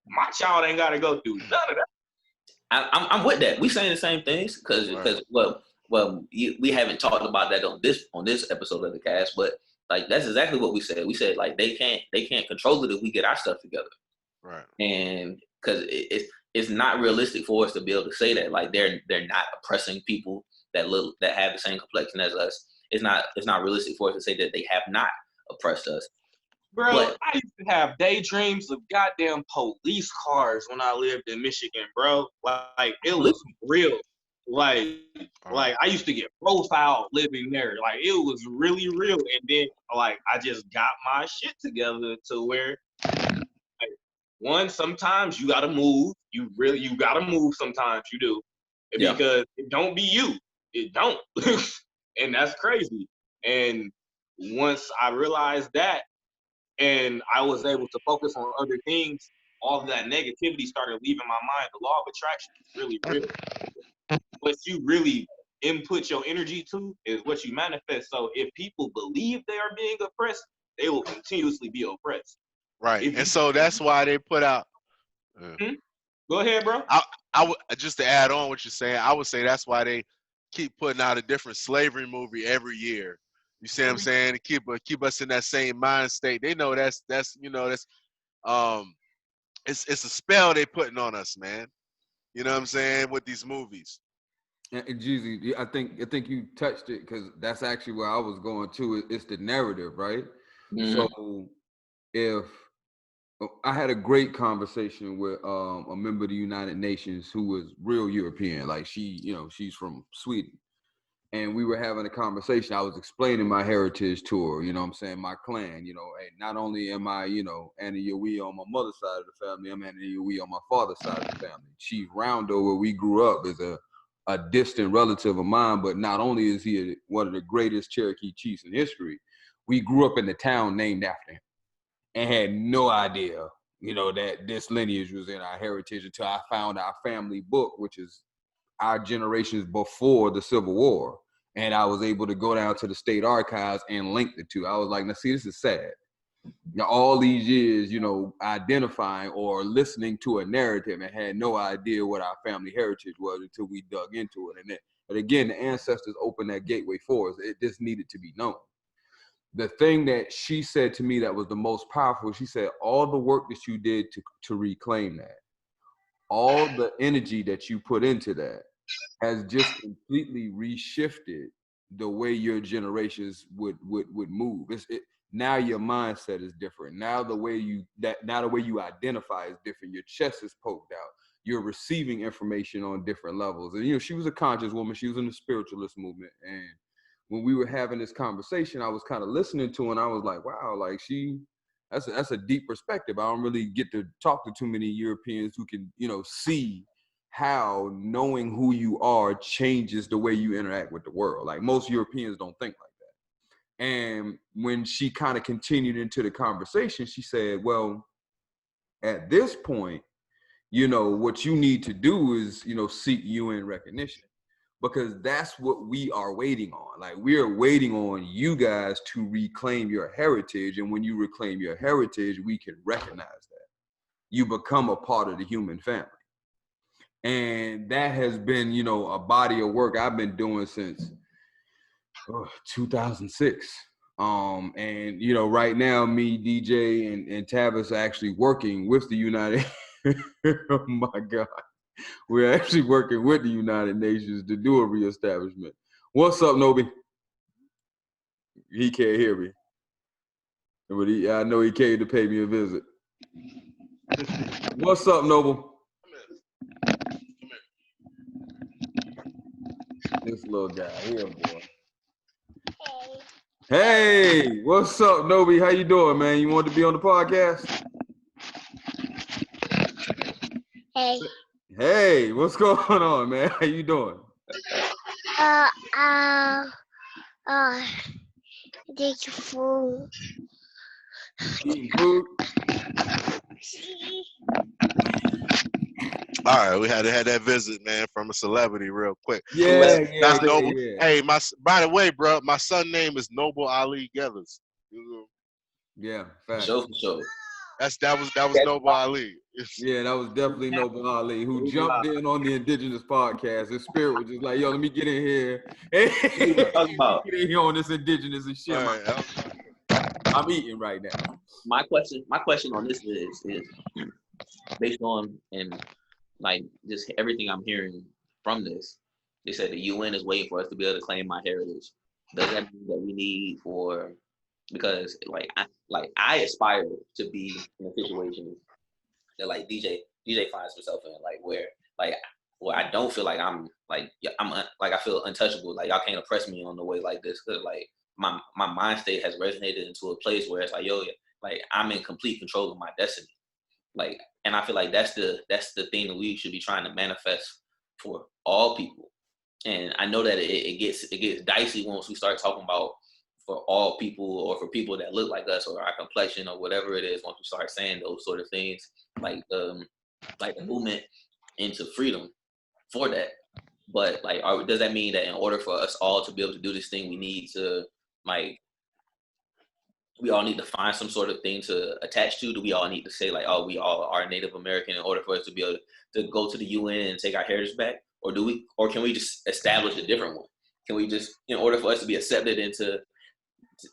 my child ain't got to go through none of that. I'm with that. We saying the same things because we haven't talked about that on this episode of the cast, but like that's exactly what we said. We said like they can't control it if we get our stuff together. Right. And because it's not realistic for us to be able to say that like they're not oppressing people that have the same complexion as us. It's not realistic for us to say that they have not oppressed us. Bro, But I used to have daydreams of goddamn police cars when I lived in Michigan, bro. Like it was real. Like I used to get profiled living there. Like it was really real. And then like I just got my shit together to where like, one, sometimes you gotta move. You gotta move sometimes you do. Yeah. Because it don't be you. It don't. And that's crazy. And once I realized that, and I was able to focus on other things, all of that negativity started leaving my mind. The law of attraction is really real. What you really input your energy to is what you manifest. So if people believe they are being oppressed, they will continuously be oppressed. Right. And so that's why they put out. Go ahead, bro. I would just to add on what you're saying, I would say that's why they keep putting out a different slavery movie every year. You see what I'm saying? To keep us in that same mind state. They know that's it's a spell they putting on us, man. You know what I'm saying, with these movies. And Jeezy, I think you touched it because that's actually where I was going to. It's the narrative, right? Mm-hmm. So if I had a great conversation with a member of the United Nations who was real European, like she's from Sweden. And we were having a conversation. I was explaining my heritage to her, you know what I'm saying, my clan, hey, not only am I, Anayawe on my mother's side of the family, I'm Anayawe on my father's side of the family. Chief Roundo, where we grew up, is a distant relative of mine, but not only is he one of the greatest Cherokee chiefs in history, we grew up in the town named after him and had no idea, that this lineage was in our heritage until I found our family book, which is our generations before the Civil War. And I was able to go down to the state archives and link the two. I was like, now see, this is sad. All these years, identifying or listening to a narrative and had no idea what our family heritage was until we dug into it. But again, the ancestors opened that gateway for us. It just needed to be known. The thing that she said to me that was the most powerful, she said, all the work that you did to reclaim that, all the energy that you put into that has just completely reshifted the way your generations would move. Now your mindset is different. Now the way you identify is different. Your chest is poked out. You're receiving information on different levels. And she was a conscious woman. She was in the spiritualist movement. And when we were having this conversation, I was kind of listening to her, and I was like, wow, like that's a deep perspective. I don't really get to talk to too many Europeans who can, see how knowing who you are changes the way you interact with the world. Like most Europeans don't think like that. And when she kind of continued into the conversation, she said, well, at this point, what you need to do is, seek UN recognition, because that's what we are waiting on. Like, we are waiting on you guys to reclaim your heritage. And when you reclaim your heritage, we can recognize that. You become a part of the human family. And that has been, a body of work I've been doing since 2006. And right now, me, DJ, and Tavis are actually working with the United. Oh my God, we're actually working with the United Nations to do a reestablishment. What's up, Nobi? He can't hear me, but I know he came to pay me a visit. What's up, Noble? This little guy here, boy. Hey, what's up, Nobi? How you doing, man? You want to be on the podcast? Hey. Hey, what's going on, man? How you doing? Take your food. Eating food? All right, we had to have that visit, man, from a celebrity real quick. Yeah, That's Noble. yeah. Hey, by the way, bro, my son name is Noble Ali Gethers. Yeah, facts. For sure. That was Noble Ali. Yeah, that was definitely Noble Ali, who jumped in on the Indigenous podcast. His spirit was just like, yo, let me get in here. Hey, get in here on this Indigenous and shit. Right. I'm eating right now. My question on this is based on, and like just everything I'm hearing from this. They said the UN is waiting for us to be able to claim my heritage. Does that mean that we need for, because I aspire to be in a situation that like DJ finds himself in, like where I don't feel like I feel untouchable. Like y'all can't oppress me on the way like this, because like my mind state has resonated into a place where it's like, yo, like I'm in complete control of my destiny. Like, and I feel like that's the thing that we should be trying to manifest for all people. And I know that it gets dicey once we start talking about for all people, or for people that look like us, or our complexion, or whatever it is. Once we start saying those sort of things, like the movement into freedom for that. But like, does that mean that in order for us all to be able to do this thing, we need to we all need to find some sort of thing to attach to? Do we all need to say like, oh, we all are Native American in order for us to be able to go to the UN and take our heritage back? Or can we just establish a different one? Can we just, in order for us to be accepted into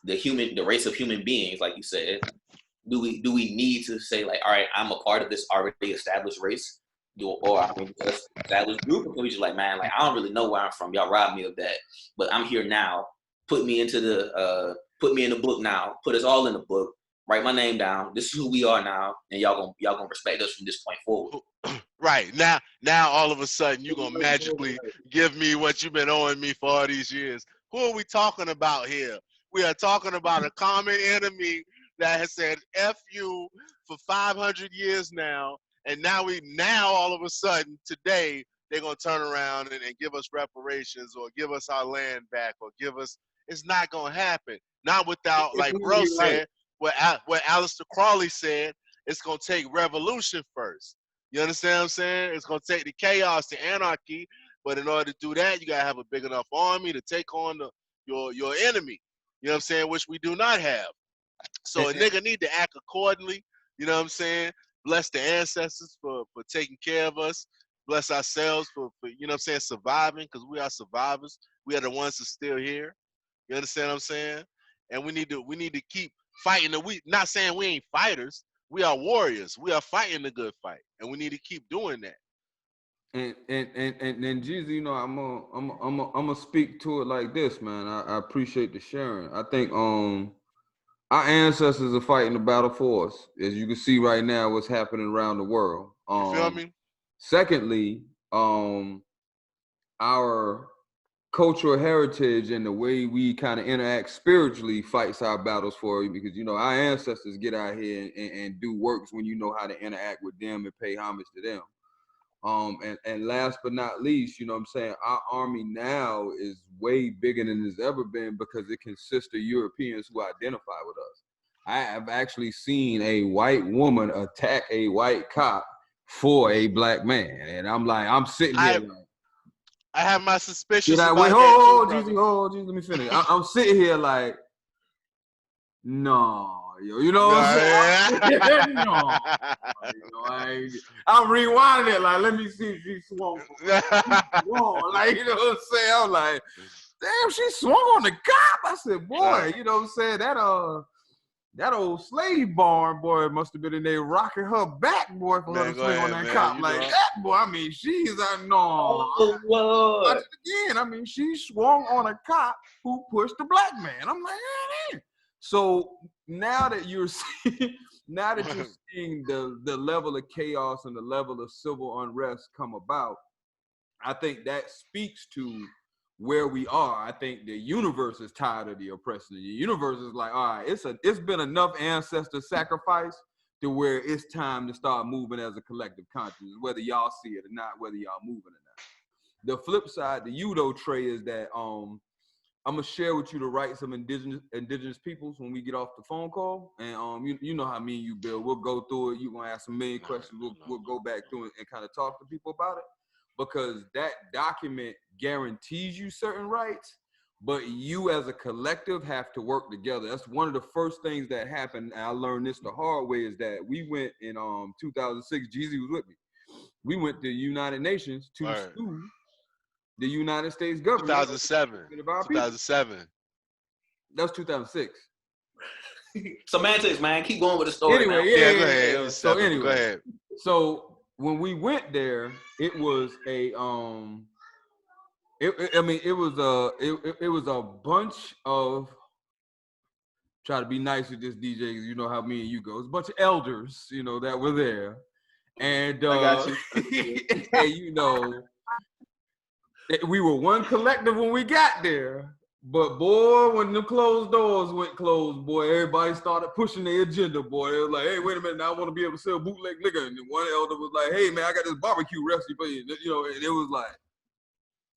the race of human beings, like you said, do we need to say like, all right, I'm a part of this already established race? Or I mean, established group? Or can we just like, man, like I don't really know where I'm from. Y'all robbed me of that, but I'm here now. Put me in the book now. Put us all in the book. Write my name down. This is who we are now, and y'all gonna respect us from this point forward. Right. Now all of a sudden you're gonna magically give me what you've been owing me for all these years. Who are we talking about here? We are talking about a common enemy that has said F you for 500 years now, and now all of a sudden today they're gonna turn around and give us reparations, or give us our land back, or give us. It's not gonna happen. Not without, like bro said, what Aleister Crowley said. It's gonna take revolution first. You understand what I'm saying? It's gonna take the chaos, the anarchy, but in order to do that, you gotta have a big enough army to take on your enemy. You know what I'm saying? Which we do not have. So a nigga need to act accordingly. You know what I'm saying? Bless the ancestors for taking care of us. Bless ourselves for you know what I'm saying, surviving, because we are survivors. We are the ones that's still here. You understand what I'm saying? And we need to keep fighting. We not saying we ain't fighters. We are warriors. We are fighting the good fight, and we need to keep doing that. And Jeezy, I'm gonna speak to it like this, man. I appreciate the sharing. I think our ancestors are fighting the battle for us, as you can see right now, what's happening around the world. You feel me? Secondly, our cultural heritage and the way we kind of interact spiritually fights our battles for you, because our ancestors get out here and do works when you know how to interact with them and pay homage to them. And last but not least, you know what I'm saying, our army now is way bigger than it's ever been because it consists of Europeans who identify with us. I have actually seen a white woman attack a white cop for a black man. And I'm like, I'm sitting here like, I have my did suspicions I wait? about that too, Oh, brother. Jesus, let me finish. I'm sitting here like, no, yo, you know No, what I'm saying? yeah. No, you know, I'm rewinding it like, let me see if she swung. Swung. Like, you know what I'm saying? I'm like, damn, she swung on the cop. I said, boy, you know what I'm saying? That old slave barn boy must have been in there rocking her back, boy, for her to swing on that cop like that, boy. I mean, she's no. Oh, Lord. Watch it again. I mean, she swung on a cop who pushed a black man. I'm like, man. So now that you're seeing, the level of chaos and the level of civil unrest come about, I think that speaks to where we are. I think the universe is tired of the oppression. The universe is like, all right, it's been enough ancestor sacrifice to where it's time to start moving as a collective consciousness, whether y'all see it or not, whether y'all moving or not. The flip side to you though, Trey, is that I'm gonna share with you the rights of indigenous peoples when we get off the phone call, and you know how me and you, Bill, we'll go through it. You're gonna ask a million questions. We'll go back through it and kind of talk to people about it, because that document guarantees you certain rights, but you as a collective have to work together. That's one of the first things that happened. And I learned this the hard way, is that we went in 2006. Jeezy was with me. We went to the United Nations to sue the United States government. 2007. 2007. That's 2006. Semantics, man. Keep going with the story. Anyway, now. Go ahead. So anyway, go ahead. So when we went there, it was a it was a bunch of, try to be nice with this DJ, because you know how me and you go. It's a bunch of elders, you know, that were there, and I got you. and you know, we were one collective when we got there. But boy, when the closed doors went closed, boy, everybody started pushing their agenda, boy. It was like, hey, wait a minute, now I want to be able to sell bootleg liquor. And then one elder was like, hey, man, I got this barbecue recipe for you. You know, and it was like,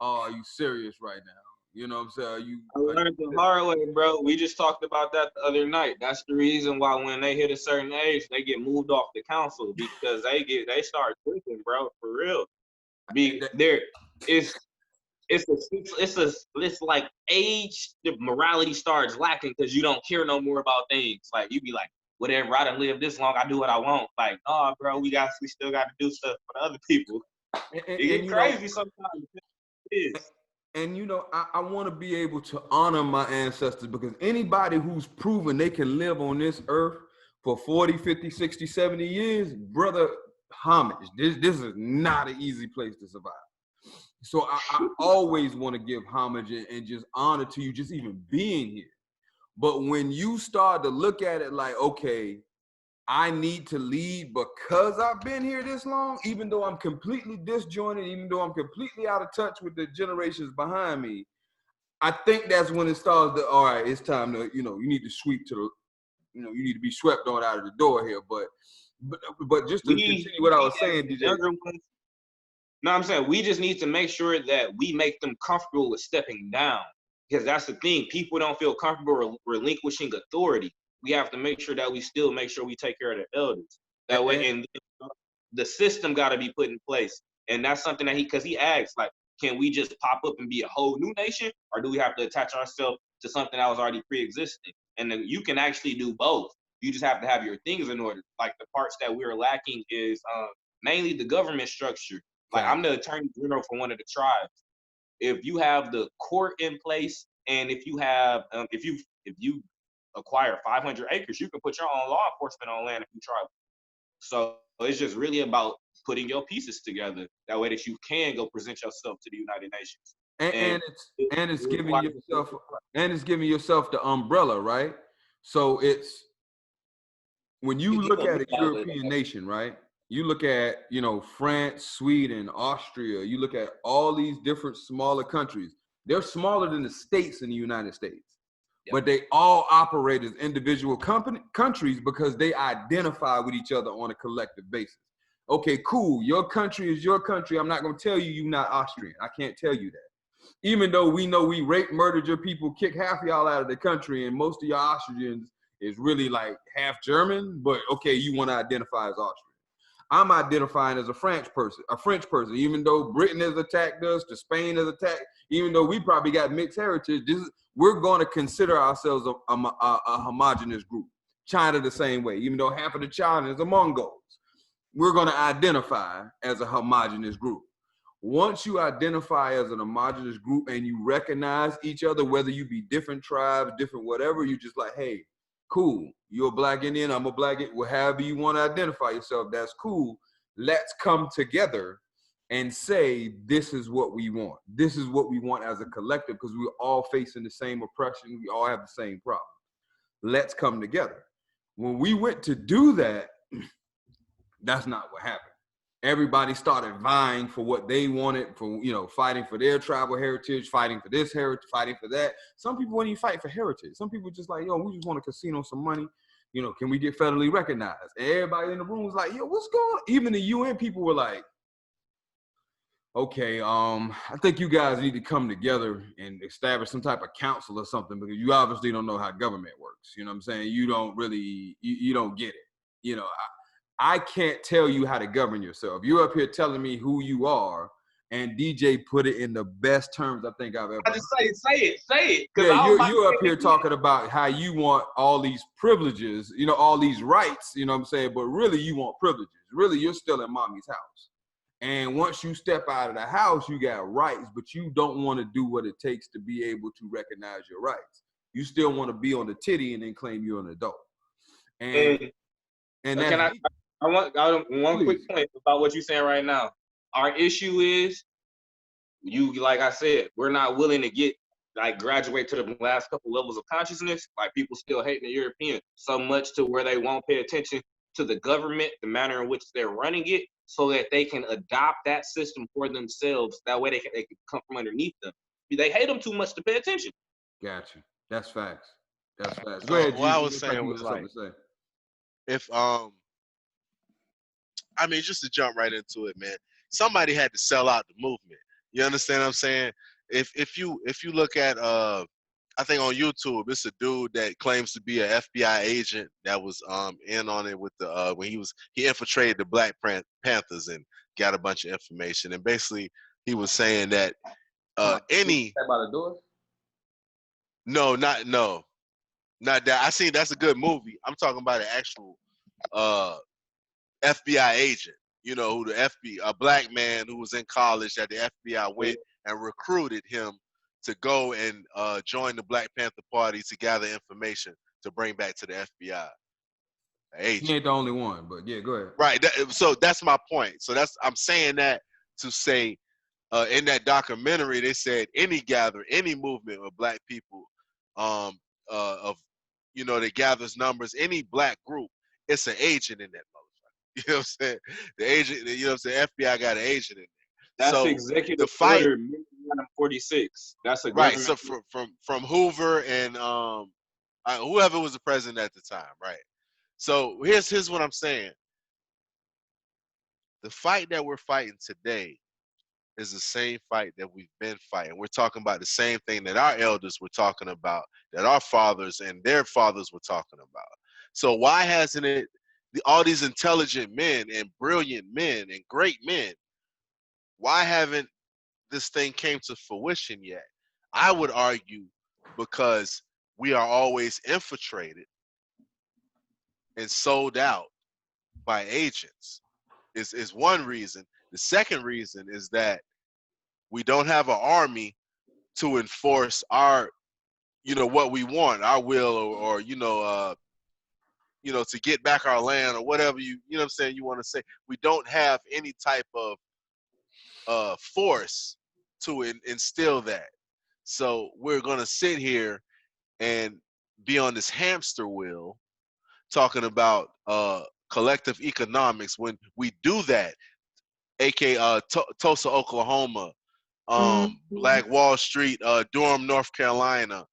oh, are you serious right now? You know what I'm saying? I learned the hard way, bro. We just talked about that the other night. That's the reason why when they hit a certain age, they get moved off the council, because they start drinking, bro, for real. It's like age, the morality starts lacking because you don't care no more about things. Like you be like, whatever, I done lived this long, I do what I want. Like, nah, bro, we still got to do stuff for the other people. It get crazy sometimes. It is. And you know, I want to be able to honor my ancestors, because anybody who's proven they can live on this earth for 40, 50, 60, 70 years, brother, homage. This is not an easy place to survive. So I always want to give homage and just honor to you just even being here. But when you start to look at it like, okay, I need to lead because I've been here this long, even though I'm completely disjointed, even though I'm completely out of touch with the generations behind me, I think that's when it starts to, all right, it's time to, you know, you need to sweep to the, you know, you need to be swept on out of the door here. But just to continue what I was saying, DJ. No, I'm saying we just need to make sure that we make them comfortable with stepping down, because that's the thing. People don't feel comfortable relinquishing authority. We have to make sure that we still make sure we take care of the elders. That way, and the system got to be put in place. And that's something that because he asks, like, can we just pop up and be a whole new nation, or do we have to attach ourselves to something that was already pre-existing? And then you can actually do both. You just have to have your things in order. Like the parts that we're lacking is mainly the government structure. Like I'm the attorney general for one of the tribes. If you have the court in place, and if you have, if you acquire 500 acres, you can put your own law enforcement on land if you try. So it's just really about putting your pieces together. That way that you can go present yourself to the United Nations. And it's giving yourself the umbrella, right? So it's, when you look at a European nation, right? You look at, you know, France, Sweden, Austria, you look at all these different smaller countries. They're smaller than the states in the United States, but they all operate as individual countries because they identify with each other on a collective basis. Okay, cool. Your country is your country. I'm not gonna tell you you're not Austrian. I can't tell you that. Even though we know we raped, murdered your people, kicked half of y'all out of the country, and most of y'all Austrians is really like half German, but okay, you want to identify as Austrian. I'm identifying as a French person, even though Britain has attacked us, to Spain has attacked, even though we probably got mixed heritage, we're going to consider ourselves a homogenous group. China the same way, even though half of the Chinese are Mongols. We're going to identify as a homogenous group. Once you identify as an homogenous group and you recognize each other, whether you be different tribes, different whatever, you just like, hey, cool. You're a Black Indian, I'm a Black Indian. However you want to identify yourself, that's cool. Let's come together and say, this is what we want. This is what we want as a collective, because we're all facing the same oppression. We all have the same problem. Let's come together. When we went to do that, that's not what happened. Everybody started vying for what they wanted, for, you know, fighting for their tribal heritage, fighting for this heritage, fighting for that. Some people wouldn't even fight for heritage. Some people just like, yo, we just want a casino, some money. You know, can we get federally recognized? And everybody in the room was like, yo, what's going on? Even the UN people were like, okay, I think you guys need to come together and establish some type of council or something, because you obviously don't know how government works. You know what I'm saying? You don't really, you don't get it. You know, I can't tell you how to govern yourself. You're up here telling me who you are, and DJ put it in the best terms I think I've ever heard. I just say it. Yeah, you're up here talking about how you want all these privileges, you know, all these rights, you know what I'm saying? But really, you want privileges. Really, you're still in mommy's house. And once you step out of the house, you got rights, but you don't want to do what it takes to be able to recognize your rights. You still want to be on the titty and then claim you're an adult. And that's I want one quick point about what you're saying right now. Our issue is, like I said, we're not willing to graduate to the last couple levels of consciousness. Like, people still hating the European so much to where they won't pay attention to the government, the manner in which they're running it, so that they can adopt that system for themselves. That way they can come from underneath them. They hate them too much to pay attention. Gotcha. That's facts. Go ahead, what I G. was saying was like, if I mean, just to jump right into it, man, somebody had to sell out the movement. You understand what I'm saying? If you look at I think on YouTube, it's a dude that claims to be an FBI agent that was in on it with the when he infiltrated the Black Panthers and got a bunch of information, and basically he was saying that any by the door? not that. I seen that's a good movie. I'm talking about an actual FBI agent, you know, who a black man who was in college that the FBI went and recruited him to go and join the Black Panther Party to gather information to bring back to the FBI. He ain't the only one, but yeah, go ahead. Right. So that's my point. So I'm saying that to say, in that documentary, they said any movement of black people, that gathers numbers, any black group, it's an agent in that motherfucker. You know what I'm saying? The agent, you know what I'm saying? FBI got an agent in there. That's so executive the fight, order 46. That's a right. So from Hoover and whoever was the president at the time, right? So here's what I'm saying. The fight that we're fighting today is the same fight that we've been fighting. We're talking about the same thing that our elders were talking about, that our fathers and their fathers were talking about. So why hasn't all these intelligent men and brilliant men and great men, why haven't this thing came to fruition yet? I would argue because we are always infiltrated and sold out by agents is one reason. The second reason is that we don't have an army to enforce our, what we want, our will, or to get back our land, or whatever you know what I'm saying, you want to say. We don't have any type of force to instill that. So we're gonna sit here and be on this hamster wheel talking about collective economics when we do that, aka Tulsa, Oklahoma, Black Wall Street, Durham, North Carolina,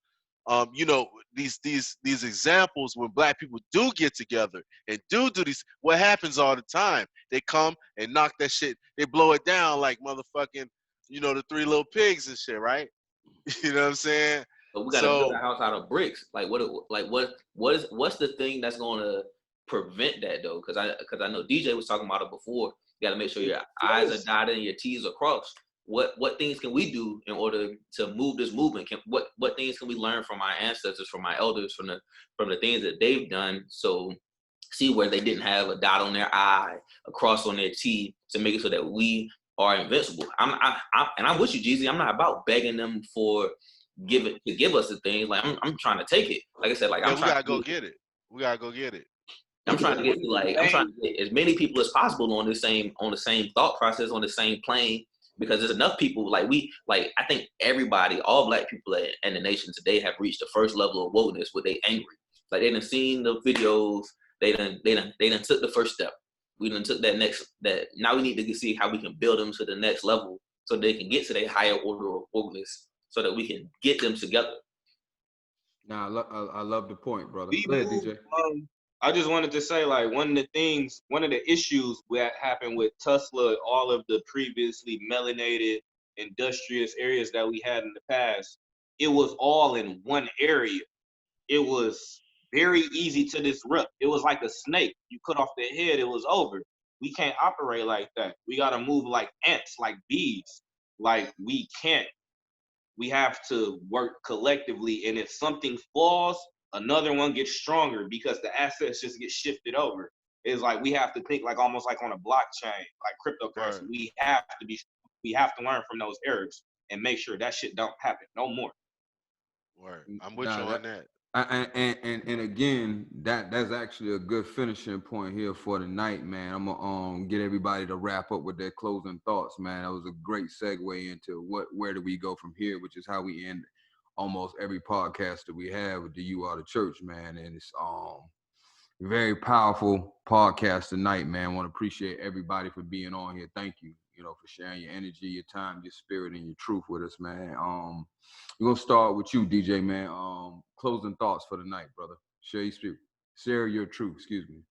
you know, these examples when black people do get together and do these, what happens all the time? They come and knock that shit, they blow it down like motherfucking, you know, the Three Little Pigs and shit, right? You know what I'm saying? But we got to build So a house out of bricks. Like what's the thing that's going to prevent that though? Because I know DJ was talking about it before. You got to make sure your I's are dotted and your T's are crossed. What things can we do in order to move this movement? What things can we learn from our ancestors, from our elders, from the things that they've done? So see where they didn't have a dot on their I, a cross on their T, to make it so that we are invincible. And I'm with you, Jeezy. I'm not about begging them to give us the thing. Like I'm trying to take it. Like I said, like yeah, I'm we trying gotta to go get it. We gotta go get it. I'm trying to get to I'm trying to get as many people as possible on the same thought process, on the same plane, because there's enough people I think everybody, all black people in the nation today have reached the first level of wokeness where they angry. Like they done seen the videos, they done took the first step. We done took that now we need to see how we can build them to the next level so they can get to their higher order of wokeness so that we can get them together. Nah, I love the point, brother. We Go ahead, move, DJ. I just wanted to say, like, one of the issues that happened with Tesla, all of the previously melanated, industrious areas that we had in the past, it was all in one area. It was very easy to disrupt. It was like a snake. You cut off the head, it was over. We can't operate like that. We got to move like ants, like bees. Like, we can't. We have to work collectively, and if something falls, another one gets stronger because the assets just get shifted over. It's like we have to think like almost like on a blockchain, like cryptocurrency. Right. We have to learn from those errors and make sure that shit don't happen no more. Right. I'm with you on that. And again, that's actually a good finishing point here for the night, man. I'm gonna get everybody to wrap up with their closing thoughts, man. That was a great segue into where do we go from here, which is how we end almost every podcast that we have with the You Are the Church, man. And it's very powerful podcast tonight, man. I want to appreciate everybody for being on here. Thank you, for sharing your energy, your time, your spirit, and your truth with us, man. We're gonna start with you, DJ, man. Closing thoughts for the night, brother. Share your truth, excuse me.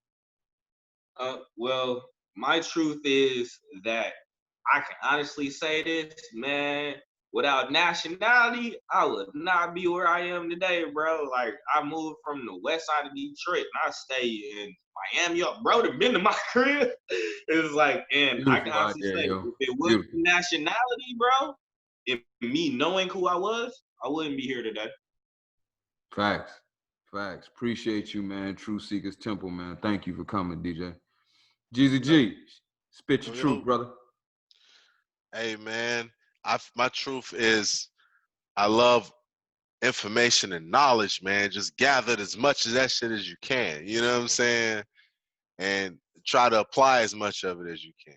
Well, my truth is that I can honestly say this, man. Without nationality, I would not be where I am today, bro. Like, I moved from the west side of Detroit, and I stay in Miami. Bro, to been to my crib. It's like, and Beautiful I can honestly idea, say, yo. if it wasn't nationality, bro, if me knowing who I was, I wouldn't be here today. Facts. Appreciate you, man. True Seekers Temple, man. Thank you for coming, DJ. Jeezy G, spit your truth, brother. Hey, man. My truth is, I love information and knowledge, man. Just gather as much of that shit as you can. You know what I'm saying? And try to apply as much of it as you can.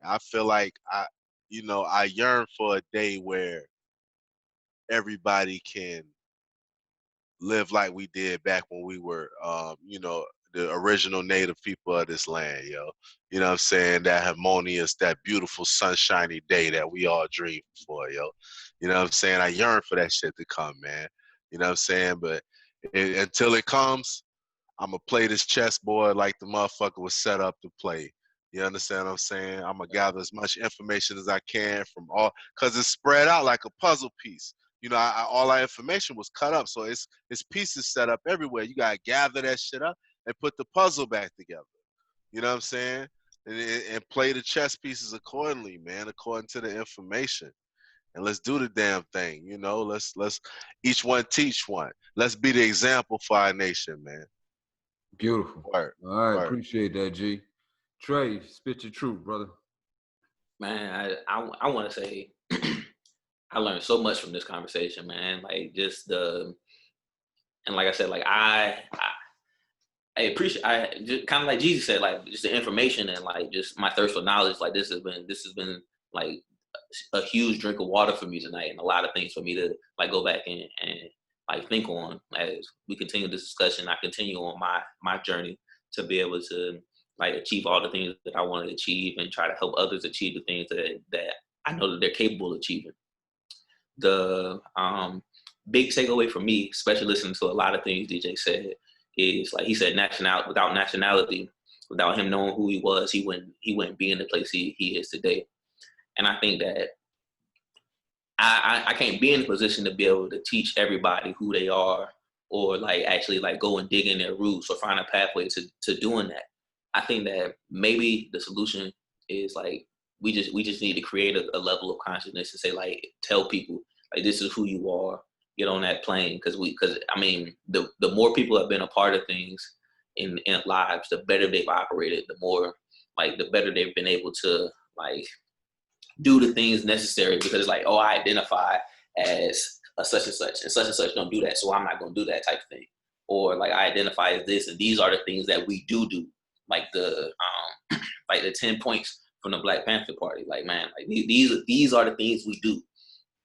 I feel like I yearn for a day where everybody can live like we did back when we were, the original native people of this land, yo. You know what I'm saying? That harmonious, that beautiful sunshiny day that we all dream for, yo. You know what I'm saying? I yearn for that shit to come, man. You know what I'm saying? But until it comes, I'm going to play this chessboard like the motherfucker was set up to play. You understand what I'm saying? I'm going to gather as much information as I can from all, because it's spread out like a puzzle piece. You know, all our information was cut up, so it's pieces set up everywhere. You got to gather that shit up and put the puzzle back together. You know what I'm saying? And play the chess pieces accordingly, man, according to the information. And let's do the damn thing, you know? Let's each one teach one. Let's be the example for our nation, man. Beautiful. Word. All right, Word. appreciate that, G. Trey, spit your truth, brother. Man, I want to say I learned so much from this conversation, man. Like just and like I said, like I appreciate, I just kind of like Jesus said, like just the information and like just my thirst for knowledge. Like this has been like a huge drink of water for me tonight, and a lot of things for me to like go back and like think on as we continue this discussion. I continue on my journey to be able to like achieve all the things that I want to achieve and try to help others achieve the things that I know that they're capable of achieving. The big takeaway for me, especially listening to a lot of things DJ said, is like he said, without nationality, without him knowing who he was, he wouldn't be in the place he is today. And I think that I can't be in a position to be able to teach everybody who they are, or like actually like go and dig in their roots or find a pathway to doing that. I think that maybe the solution is like we just need to create a level of consciousness and say, like, tell people like this is who you are, get on that plane, because I mean the more people have been a part of things in lives, the better they've operated, the more like the better they've been able to like do the things necessary, because it's like, oh, I identify as a such and such don't do that, so I'm not going to do that type of thing. Or like I identify as this, and these are the things that we do, like the like the 10 points from the Black Panther Party. Like, man, like these are the things we do.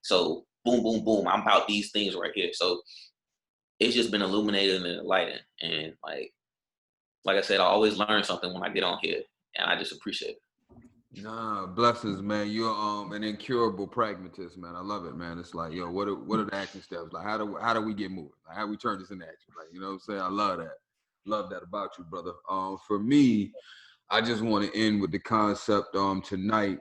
So boom, boom, boom, I'm about these things right here. So it's just been illuminated and enlightened, and like I said, I always learn something when I get on here, and I just appreciate it. Nah, blessings, man. You're an incurable pragmatist, man. I love it, man. It's like, yo, what are the action steps? Like, how do we get moving? Like, how we turn this into action? Like, you know what I'm saying? I love that. Love that about you, brother. For me, I just want to end with the concept tonight.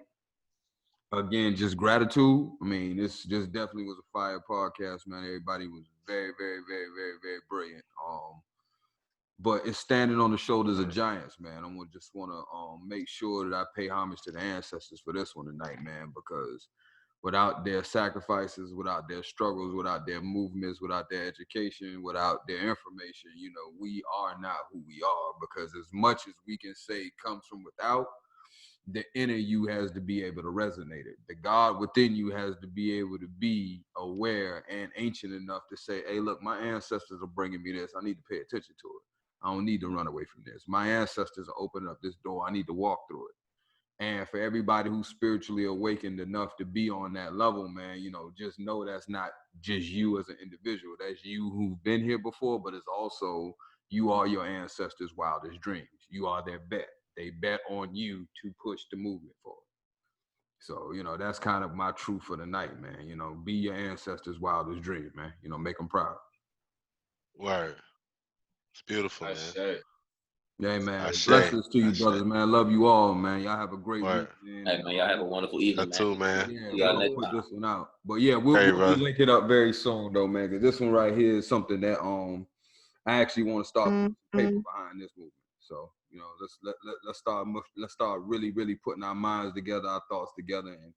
Again, just gratitude. I mean, this just definitely was a fire podcast, man. Everybody was very, very, very, very, very brilliant. But it's standing on the shoulders of giants, man. Just want to make sure that I pay homage to the ancestors for this one tonight, man, because without their sacrifices, without their struggles, without their movements, without their education, without their information, you know, we are not who we are. Because as much as we can say comes from without, the inner you has to be able to resonate it. The God within you has to be able to be aware and ancient enough to say, hey, look, my ancestors are bringing me this. I need to pay attention to it. I don't need to run away from this. My ancestors are opening up this door. I need to walk through it. And for everybody who's spiritually awakened enough to be on that level, man, you know, just know that's not just you as an individual. That's you who've been here before, but it's also you are your ancestors' wildest dreams. You are their bet. They bet on you to push the movement forward. So, you know, that's kind of my truth for the night, man. You know, be your ancestors' wildest dream, man. You know, make them proud. Word. It's beautiful, I man. say. Yeah, man. Ashe. Blessings to you, Ashe. brothers, man. Love you all, man. Y'all have a great Word. weekend. Hey man, y'all have a wonderful evening, That man. too, man. Yeah, See we're y'all gonna next put time. this one out. But yeah, we'll Hey, be brother. linking up very soon though, man. Because this one right here is something that I actually want to start putting some paper behind this movement. So, you know, let's start really putting our minds together, our thoughts together, and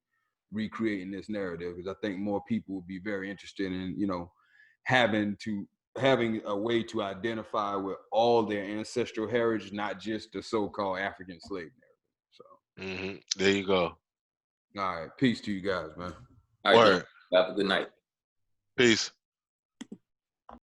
recreating this narrative. Because I think more people would be very interested in, you know, having a way to identify with all their ancestral heritage, not just the so-called African slave narrative. So, There you go. all right, peace to you guys, man. All right, Word. Joe. Have a good night. Peace.